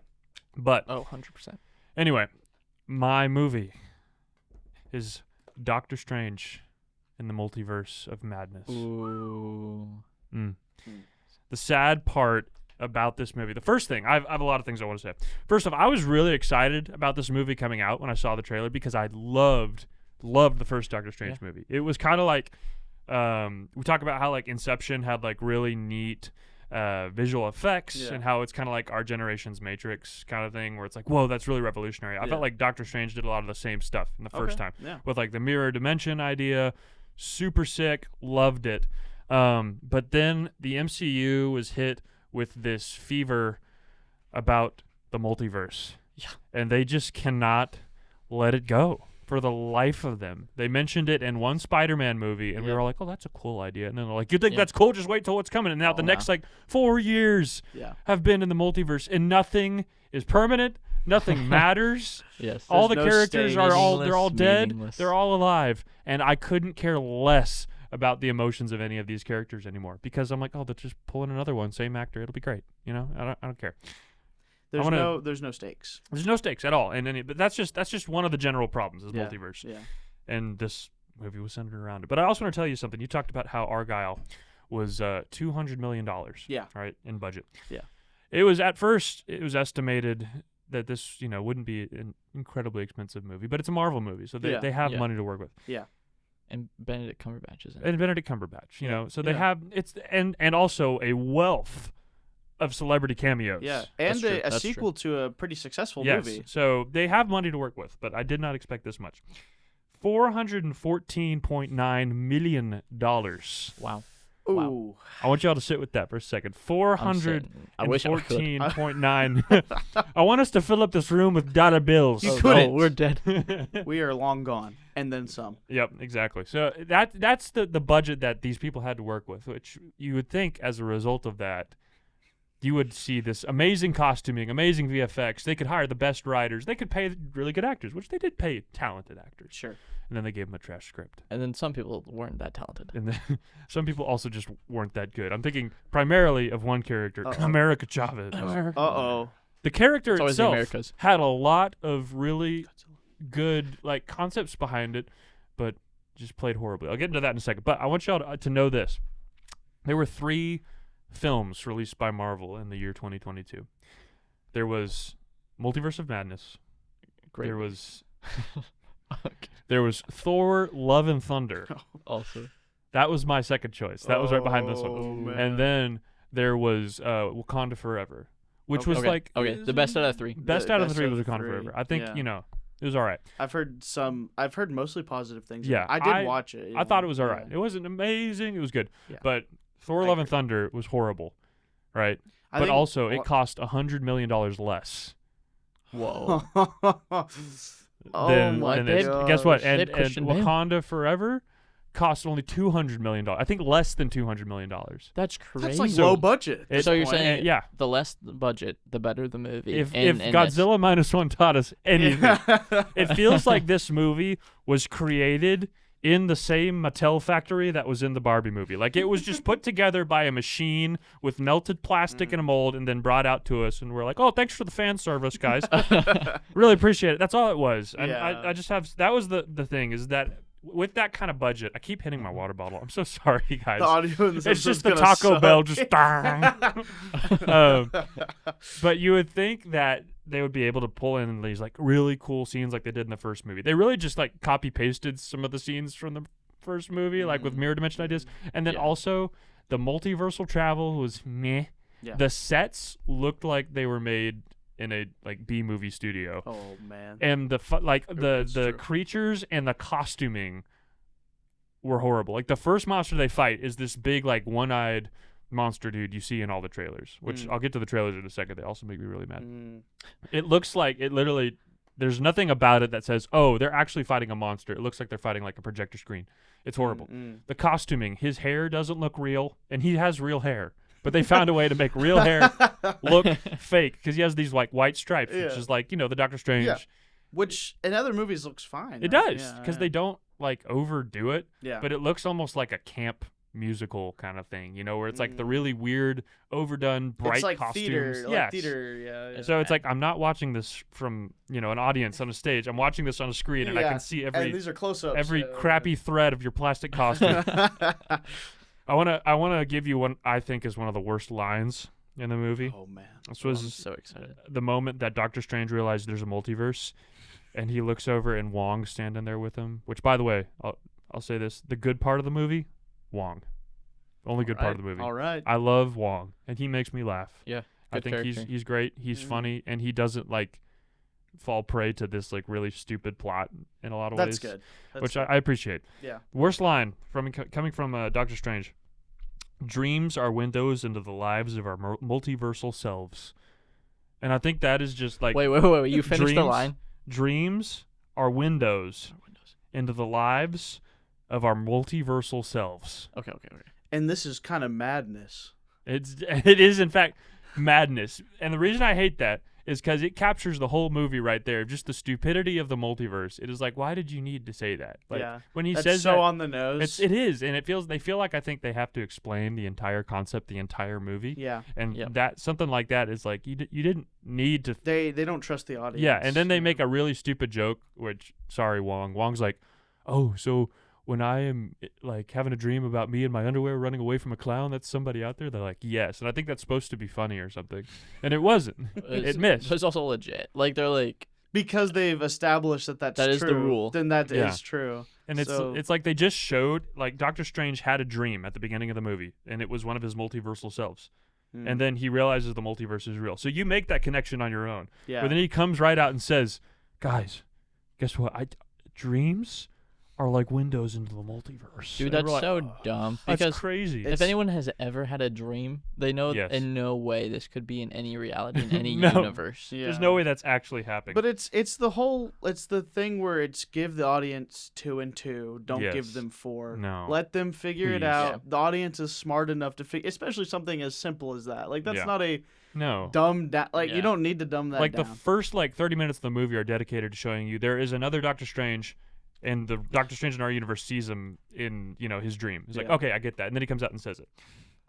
But 100%. Anyway, my movie is Doctor Strange in the Multiverse of Madness. Ooh. The sad part about this movie, the first thing, I have a lot of things I want to say. First off, I was really excited about this movie coming out when I saw the trailer because I loved the first Doctor Strange movie. It was kind of like, we talk about how like Inception had like really neat visual effects and how it's kind of like our generation's Matrix kind of thing where it's like, whoa, that's really revolutionary. I felt like Doctor Strange did a lot of the same stuff in the first time with like the mirror dimension idea. Super sick, loved it. But then the MCU was hit with this fever about the multiverse. Yeah. And they just cannot let it go for the life of them. They mentioned it in one Spider-Man movie, and we were like, oh, that's a cool idea. And then they're like, you think that's cool? Just wait till what's coming. And now the next, 4 years have been in the multiverse, and nothing is permanent. Nothing matters. Yes. All the characters they're all dead. They're all alive. And I couldn't care less about the emotions of any of these characters anymore because I'm like, oh, they're just pulling another one, same actor, it'll be great. I don't care. There's no stakes. There's no stakes at all, but that's just one of the general problems is multiverse. Yeah. And this movie was centered around it. But I also want to tell you something. You talked about how Argyle was $200 million. Yeah. Right, in budget. Yeah. It was estimated that this wouldn't be an incredibly expensive movie, but it's a Marvel movie, so they have money to work with. Yeah. And Benedict Cumberbatch is in it. And Benedict Cumberbatch, so they have and also a wealth of celebrity cameos. Yeah, and a sequel to a pretty successful movie. So they have money to work with, but I did not expect this much. $414.9 million. Wow. Ooh. Wow. I want y'all to sit with that for a second. 414.9. I want us to fill up this room with dollar bills. You couldn't. No, we're dead. We are long gone, and then some. Yep, exactly. So that's the budget that these people had to work with, which you would think as a result of that, you would see this amazing costuming, amazing VFX. They could hire the best writers. They could pay really good actors, which they did pay talented actors. Sure. And then they gave them a trash script. And then some people weren't that talented. And then some people also just weren't that good. I'm thinking primarily of one character, America Chavez. Uh-oh. The character It's itself had a lot of really good concepts behind it, but just played horribly. I'll get into that in a second. But I want y'all to know this. There were 3 films released by Marvel in the year 2022. There was Multiverse of Madness. Great. There was there was Thor: Love and Thunder. Also, that was my second choice. That was right behind this one. Man. And then there was Wakanda Forever, which was the best out of 3. Best out of the 3 was Wakanda Forever. I think it was all right. I've heard mostly positive things. Yeah, I did watch it. I thought it was all right. It wasn't amazing. It was good. Yeah. But Thor: Love and Thunder was horrible, right? But also it cost $100 million less. Whoa. Guess what? And Christian Wakanda Forever cost only $200 million. I think less than $200 million. That's crazy. That's like low budget. So you're saying the less the budget, the better the movie. If Godzilla Minus One taught us anything, it feels like this movie was created in the same Mattel factory that was in the Barbie movie. Like it was just put together by a machine with melted plastic in a mold and then brought out to us, and we're like, oh, thanks for the fan service, guys. Really appreciate it. That's all it was. And I just have, that was the thing, is that with that kind of budget, I keep hitting my water bottle. I'm so sorry, guys. The audio in this it's just the Taco Bell just but you would think that they would be able to pull in these like really cool scenes like they did in the first movie. They really just like copy pasted some of the scenes from the first movie, like with mirror dimension ideas, and then also the multiversal travel was meh. Yeah. The sets looked like they were made in a like B movie studio. Oh man. And the It's the true. creatures and the costuming were horrible. Like the first monster they fight is this big like one-eyed monster dude you see in all the trailers, which I'll get to the trailers in a second. They also make me really mad. It looks like it literally there's nothing about it that says, "Oh, they're actually fighting a monster." It looks like they're fighting like a projector screen. It's horrible. The costuming, his hair doesn't look real, and he has real hair. But they found a way to make real hair look fake because he has these like white stripes, which is like, the Doctor Strange. Yeah. Which in other movies looks fine. It right? does because they don't like overdo it, Yeah. but it looks almost like a camp musical kind of thing, where it's like the really weird, overdone, bright it's like costumes. theater, Yes. like theater, yeah. So it's like I'm not watching this from an audience on a stage. I'm watching this on a screen, and I can see and every these are close-ups. every crappy thread of your plastic costume. I wanna give you one I think is one of the worst lines in the movie. Oh man. This I'm was so excited. the moment that Doctor Strange realized there's a multiverse, and he looks over and Wong's standing there with him. Which, by the way, I'll say this: the good part of the movie, Wong. Only good part of the movie. All right. I love Wong, and he makes me laugh. Yeah, I good think character. he's great. He's funny, and he doesn't like fall prey to this like really stupid plot in a lot of That's ways. good. That's Which good. I appreciate. Yeah. Worst line coming from Doctor Strange. Dreams are windows into the lives of our multiversal selves. And I think that is just like Wait. You finished the dreams- line? dreams are windows into the lives of our multiversal selves. Okay. And this is kind of madness. It is in fact madness. And the reason I hate that is because it captures the whole movie right there, just the stupidity of the multiverse. It is like, why did you need to say that? Like, Yeah. when he That's says so that, on the nose. it is, and they feel like I think they have to explain the entire concept, the entire movie. Yeah. And Yep. that something like that is like you didn't need to. They don't trust the audience. Yeah, and then they make a really stupid joke, which sorry, Wong's like, oh, so when I am like having a dream about me in my underwear running away from a clown, that's somebody out there. They're like, yes, and I think that's supposed to be funny or something, and it wasn't. It missed. It's also legit. Like they're like, because they've established that That true. is the rule. Then that is Yeah. true. And it's like they just showed like Doctor Strange had a dream at the beginning of the movie, and it was one of his multiversal selves. And then he realizes the multiverse is real. So you make that connection on your own. Yeah. But then he comes right out and says, "Guys, guess what? Dreams are like windows into the multiverse." dude, And that's we're like, so "Oh, dumb. that's Because crazy." if anyone has ever had a dream, they know Yes. in no way this could be in any reality in any No. universe. Yeah. There's no way that's actually happening. But it's the thing where it's give the audience 2 and 2. Don't Yes. give them 4. No. Let them figure it Please. out. Yeah. The audience is smart enough to figure, especially something as simple as that. Like that's Yeah. not a no. dumb like Yeah. you don't need to dumb that Like down. the first 30 minutes of the movie are dedicated to showing you there is another Doctor Strange, and the Doctor Strange in our universe sees him in his dream. He's like, Yeah. okay, I get that, and then he comes out and says it.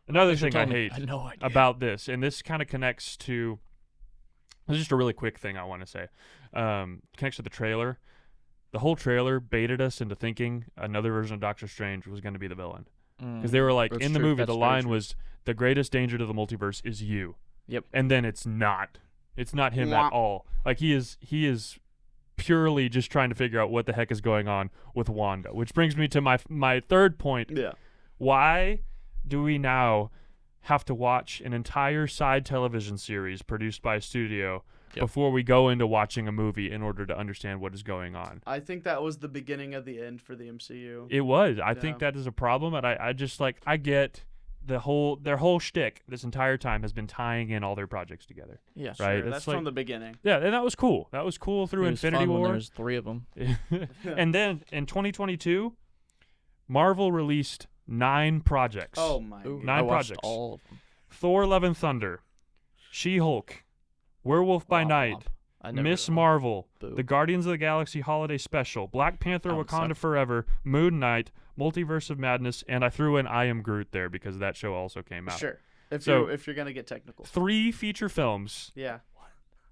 Another thing I hate I had no idea. about this, and this kind of connects to, this is just a really quick thing I want to say, connects to the trailer. The whole trailer baited us into thinking another version of Doctor Strange was going to be the villain, because they were like, That's in the true. movie, That's the very line true. was, "The greatest danger to the multiverse is you." Yep. And then it's not. It's not him Mwah. at all. Like he is purely just trying to figure out what the heck is going on with Wanda, which brings me to my third point. Yeah. Why do we now have to watch an entire side television series produced by a studio before we go into watching a movie in order to understand what is going on? I think that was the beginning of the end for the MCU. It was. I think Yeah. that is a problem, and I just I get their whole shtick this entire time has been tying in all their projects together. Yeah. Right. Sure, It's that's like- from the beginning. Yeah, and that was cool. That was cool through It was Infinity fun when War. There's 3 of them. And then in 2022, Marvel released 9 projects. Oh my. Ooh, God. 9 I watched projects. all of them. Thor: Love and Thunder, She-Hulk, Werewolf by Womp Night, womp. I never Miss heard of Marvel, Boo. the Guardians of the Galaxy Holiday Special, Black Panther: Wakanda sucked. Forever, Moon Knight, Multiverse of Madness, and I threw in I Am Groot there because that show also came out. Sure. If So- you're gonna get technical. 3 feature films Yeah.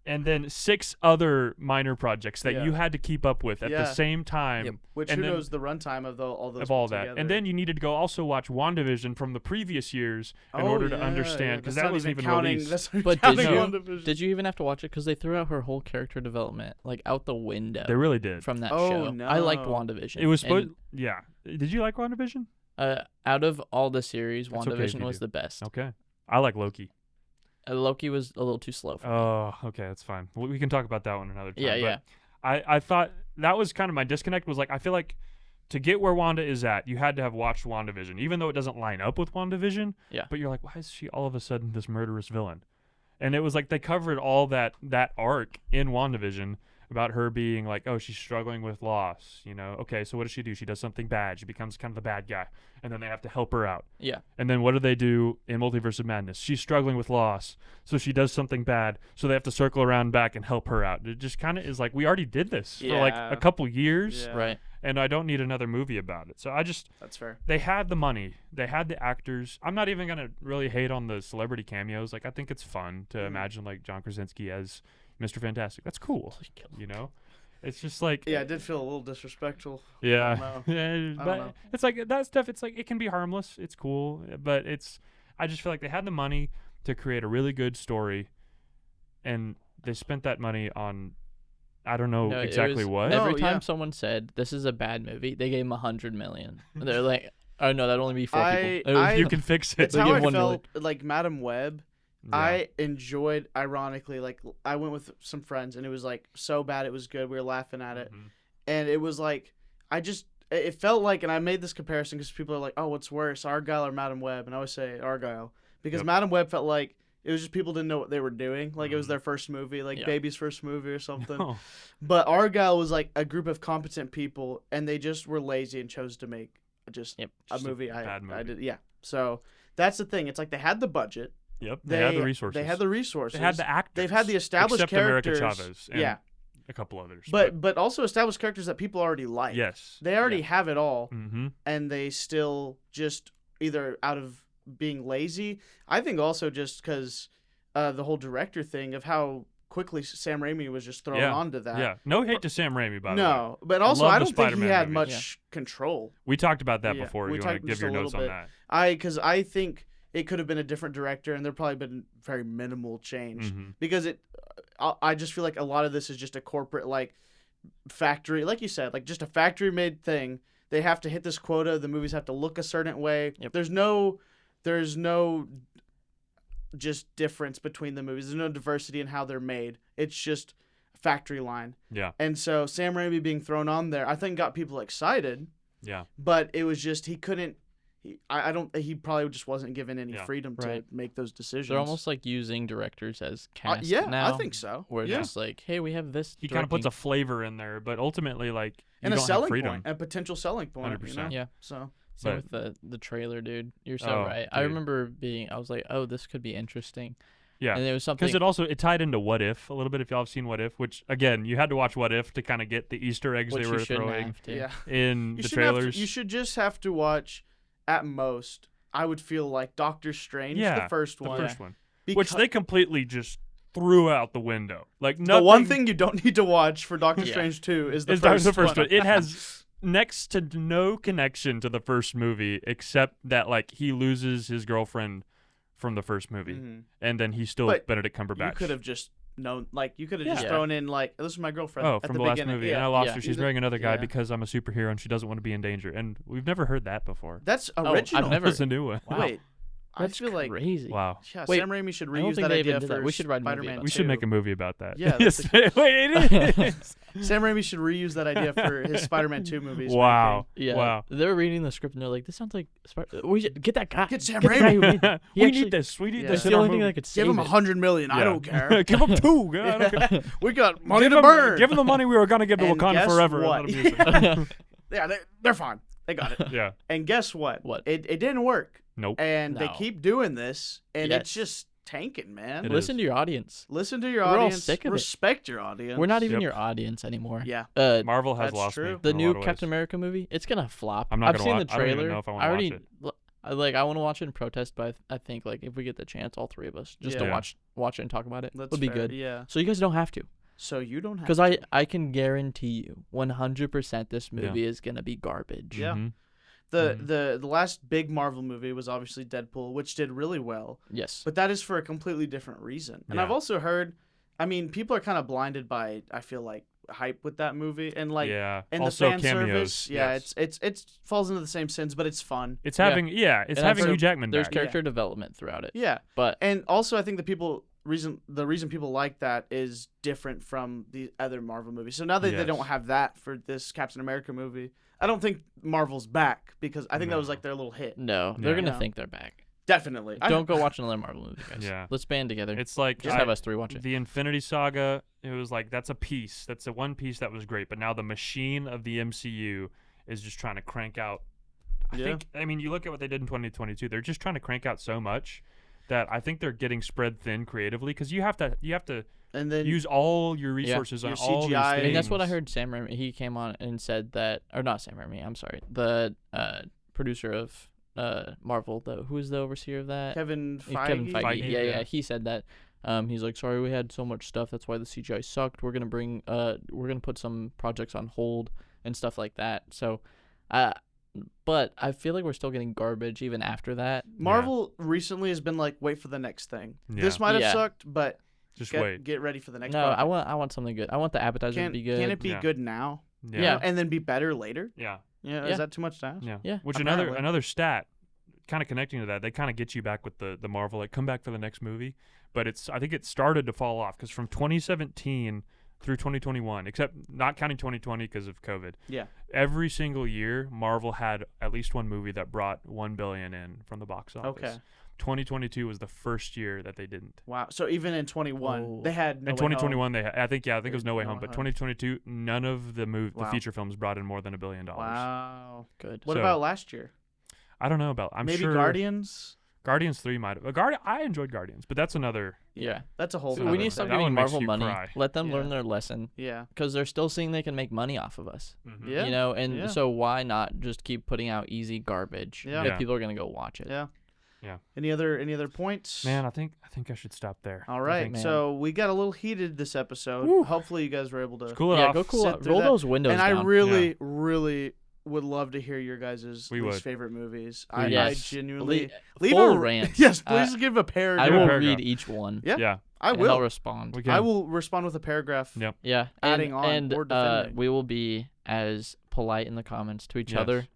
and then 6 other minor projects that Yeah. you had to keep up with at the Yeah. same time. Yep. Which And who then- knows the runtime of all those Of all put that, together. and then you needed to go also watch WandaVision from the previous years in Oh, order to yeah, understand yeah. because That's that not wasn't even counting. released. That's not But counting did you- WandaVision. Did you even have to watch it? Because they threw out her whole character development like out the window They really did. from that Oh, show. I liked no. WandaVision. It was supposed. And, Yeah. Did you like WandaVision? out of all the series, That's okay if WandaVision you was do. the best. Okay. I like Loki. Loki was a little too slow. For me. Oh, okay, that's fine. We can talk about that one another time. Yeah, but yeah. I thought that was kind of my disconnect. Was like I feel like to get where Wanda is at, you had to have watched WandaVision, even though it doesn't line up with WandaVision. Yeah. But you're like, why is she all of a sudden this murderous villain? And it was like they covered all that arc in WandaVision about her being like, oh, she's struggling with loss. You know, okay, so what does she do? She does something bad. She becomes kind of the bad guy, and then they have to help her out. Yeah. And then what do they do in Multiverse of Madness? She's struggling with loss, so she does something bad, so they have to circle around back and help her out. It just kind of is like, we already did this for like Yeah. a couple years, Yeah. Right. and I don't need another movie about it. So That's fair. they had the money, they had the actors. I'm not even going to really hate on the celebrity cameos. Like, I think it's fun to imagine like John Krasinski as Mr. Fantastic. That's cool, you know? It's just like, Yeah, it did feel a little disrespectful. yeah, know. yeah, but know. it's like that stuff. It's like it can be harmless. It's cool, but I just feel like they had the money to create a really good story, and they spent that money on, I don't know No, it exactly was- what. Every No, time yeah. someone said this is a bad movie, they gave him $100 million. They're like, oh no, that'd only be 4 I- people. It was- You can fix it. It's They how give I 1 felt like Madam Web. Yeah. I enjoyed, ironically, like I went with some friends and it was like so bad it was good. We were laughing at it, Mhm. and it was like it felt like, and I made this comparison because people are like, oh, what's worse, Argyle or Madam Web? And I always say Argyle because Yep. Madam Web felt like it was just people didn't know what they were doing, like it was Mhm. their first movie, like Yeah. baby's first movie or something. No. But Argyle was like a group of competent people, and they just were lazy and chose to make just Yep. a Just a movie. bad I movie. did, yeah. So that's the thing. It's like they had the budget. Yep. They had the resources. They had the resources. They had the actors. They've had the established except America characters. Chavez and Yeah, a couple others. but also established characters that people already like. yes. They already have it all, Mm-hmm. and they still just either out of being lazy. I think also just because the whole director thing of how quickly Sam Raimi was just thrown Yeah. onto that. Yeah. No hate to Sam Raimi, by the way. No, but also love I the don't think he Spider-Man had movies. much control. We talked about that Yeah, before. we You want to talked give just your a notes little on bit. that? Because I think it could have been a different director, and there probably been very minimal change. Mhm. Because I just feel like a lot of this is just a corporate like factory, like you said, like just a factory made thing. They have to hit this quota. The movies have to look a certain way. Yep. There's no just difference between the movies. There's no diversity in how they're made. It's just a factory line. Yeah. And so Sam Raimi being thrown on there, I think got people excited, Yeah. but it was just he couldn't. He probably just wasn't given any Yeah. freedom to Right. make those decisions. They're almost like using directors as cast yeah, now. I think so. Where yeah. it's just like, hey, we have this. He kind of puts a directing- flavor in there, but ultimately, like, you and a don't have selling freedom. point, a potential selling point. 100%. Yeah. So Same But- with the trailer, dude. You're so Oh, right. I dude. remember I was like, oh, this could be interesting. Yeah. And it was something. Because it tied into What If a little bit. If y'all have seen What If, which again you had to watch What If to kind of get the Easter eggs which they you were shouldn't throwing have to. yeah, in you the should have trailers. you should just have to watch at most. I would feel like Doctor Strange, Yeah, the first the one. first one, Because which they completely just threw out the window. Like the nothing. one thing you don't need to watch for Doctor Yeah. Strange 2 is the is first, the first one. one. It has next to no connection to the first movie, except that like he loses his girlfriend from the first movie, Mhm. and then he's still But Benedict Cumberbatch. You could have just known, like you could have Yeah. just thrown in like, this is my girlfriend. Oh, at from the the last beginning. movie, Yeah. and I lost Yeah. her. She's Either- marrying another guy yeah. because I'm a superhero and she doesn't want to be in danger. And we've never heard that before. That's I've original. never- That's a new one. Wow. Wait, That's I feel like crazy. Wow. yeah, Wait, Sam Raimi should I don't reuse think that they idea even did for that. We should write a movie Spider-Man about We 2. should make a movie about that. Yeah, Yes. that's Wait, it is. Sam Raimi should reuse that idea for his Spider-Man 2 movies. Wow. Yeah. Wow. They were reading the script and they're like, this sounds like we should get that guy. Get Sam the guy Raimi. who made it. He we actually- need this. We need Yeah. this. That's in the our only thing movie. that could save Give him it. $100 million. I Yeah. don't care. Give him two. I don't care. We got money give to him, burn. Give him the money we were gonna give to And Wakanda guess forever. and what? let him use it. Yeah, they're fine. They got it. Yeah. And guess what? What? It didn't work. Nope. And they No. keep doing this, and it's Yes. just tanking, man. It Listen is. to your audience. Listen to your We're all audience. sick of it. Respect your audience. We're not even Yep. your audience anymore. Yeah. Marvel has That's lost true. me. The in a new lot of ways. Captain America movie, it's gonna flop. I'm not I've gonna seen watch- the I don't even trailer. know if I wanna watch it. I want to watch it in protest, but I think like if we get the chance, all three of us just to Yeah. watch it and talk about it That's would be fair, good. Yeah. So you guys don't have to, So you don't have because to. I can guarantee you 100% this movie is gonna be garbage. Yeah. Mhm. The last big Marvel movie was obviously Deadpool, which did really well. Yes. But that is for a completely different reason. And Yeah. I've also heard, I mean, people are kind of blinded by, I feel like, hype with that movie and like yeah. and Also the fan cameos. service. Yeah, yes. it falls into the same sins, but it's fun. It's Yeah. having it's And I've having heard Hugh Jackman There's back. character development throughout it, Yeah, but and also I think the reason people like that is different from the other Marvel movies. So now that they Yes. don't have that for this Captain America movie, I don't think Marvel's back because I think that was No. like their little hit. no, they're Yeah. gonna No. think they're back. Definitely. Don't go watch another Marvel movie, guys. Yeah. Let's band together. It's like Just have us three watch it. The Infinity Saga. It was like that's a piece. That's a one piece that was great. But now the machine of the MCU is just trying to crank out. I mean, you look at what they did in 2022. They're just trying to crank out so much that I think they're getting spread thin creatively because you have to and then use all your resources Your on all these CGI. things. I mean, that's what I heard Sam Raimi. He came on and said that, or not Sam Raimi. I'm sorry, the producer of Marvel. Who is the overseer of that? Kevin Feige. Kevin Feige. Feige, Yeah, yeah. He said that. He's like, sorry, we had so much stuff. That's why the CGI sucked. We're gonna put some projects on hold and stuff like that. So, but I feel like we're still getting garbage even after that. Marvel recently has been like, wait for the next thing. Yeah. This might have Yeah. sucked, but Just wait. get ready for the next. No, project. I want something good. I want the appetizer to be good. Can it be Yeah. good now? Yeah. And then be better later? Yeah. Yeah. Yeah. Is that too much to ask? Yeah. Yeah. Which Apparently. another stat, kind of connecting to that, they kind of get you back with the Marvel, like come back for the next movie. But I think it started to fall off because from 2017 through 2021, except not counting 2020 because of COVID. Yeah. Every single year, Marvel had at least one movie that brought $1 billion in from the box office. Okay. 2022 was the first year that they didn't. Wow. So even in 21, Oh. they had no In Way Home. 2021, I think it was No Way No Home. Way But Home. 2022, none of the the Wow. feature films brought in more than $1 billion. Wow. Good. What So- about last year? I don't know about. I'm Maybe sure Guardians. Guardians 3 might have. I enjoyed Guardians, but that's another. Yeah. That's a whole. So We nother need to thing. start That giving one makes Marvel you money. cry. Let them Yeah. learn their lesson Yeah. because they're still seeing they can make money off of us. Yeah. You know, and Yeah. so why not just keep putting out easy garbage Yeah. if Yeah. people are gonna go watch it? Yeah. Yeah. Any other points? Man, I think I should stop there. All I right. think- man. So we got a little heated this episode. Woo. Hopefully you guys were able to. Let's cool it Yeah, off. go cool Sit out. through Roll that. those windows And down. I really, really would love to hear your guys' We least would. favorite movies. Please. I Yes. genuinely Le- leave full a rant. Yes, please give a paragraph. I Give a will paragraph. read each one. Yeah. Yeah. I And I'll will. respond. We can. I will respond with a paragraph. Yep. Yeah. Adding on and or defending. we will be as polite in the comments to each Yes. other.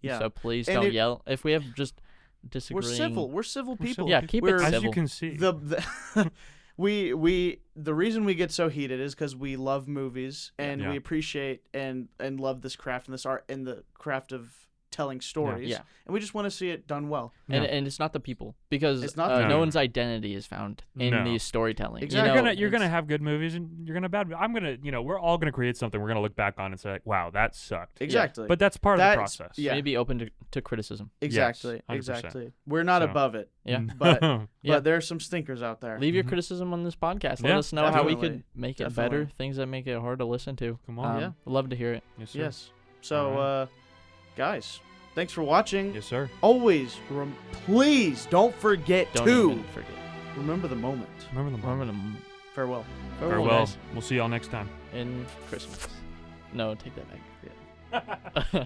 Yeah. So please And don't it- yell. If we have just We're disagreeing. civil. We're civil We're people. civil Yeah, people. keep We're- it As civil. you can see. The we the reason we get so heated is because we love movies and Yeah. we appreciate and love this craft and this art and the craft of telling stories. Yeah. And we just want to see it done well. And, Yeah. and it's not the people because It's not the no people. one's identity is found in No. these storytelling. Exactly. You know, you're gonna it's- have good movies and you're gonna have bad. I'm gonna we're all gonna create something we're gonna look back on and say like, wow, that sucked. Exactly. But that's part of the That's- process. yeah. maybe open to criticism. Exactly. 100%. Exactly. We're not So- above it. Yeah. But Yeah. but there's some stinkers out there. Leave your Mhm. criticism on this podcast. Let Yeah, us know how we definitely. could make it Definitely. better. Things that make it hard to listen to. Come on. Yeah. Love to hear it. Yes, sir. Yes. So Alright. guys, thanks for watching. Yes, sir. Always please don't forget Don't to even forget. remember the moment. Remember the moment. Remember Farewell. Farewell. guys. We'll see y'all next time. In Christmas. No, take that back. Yeah.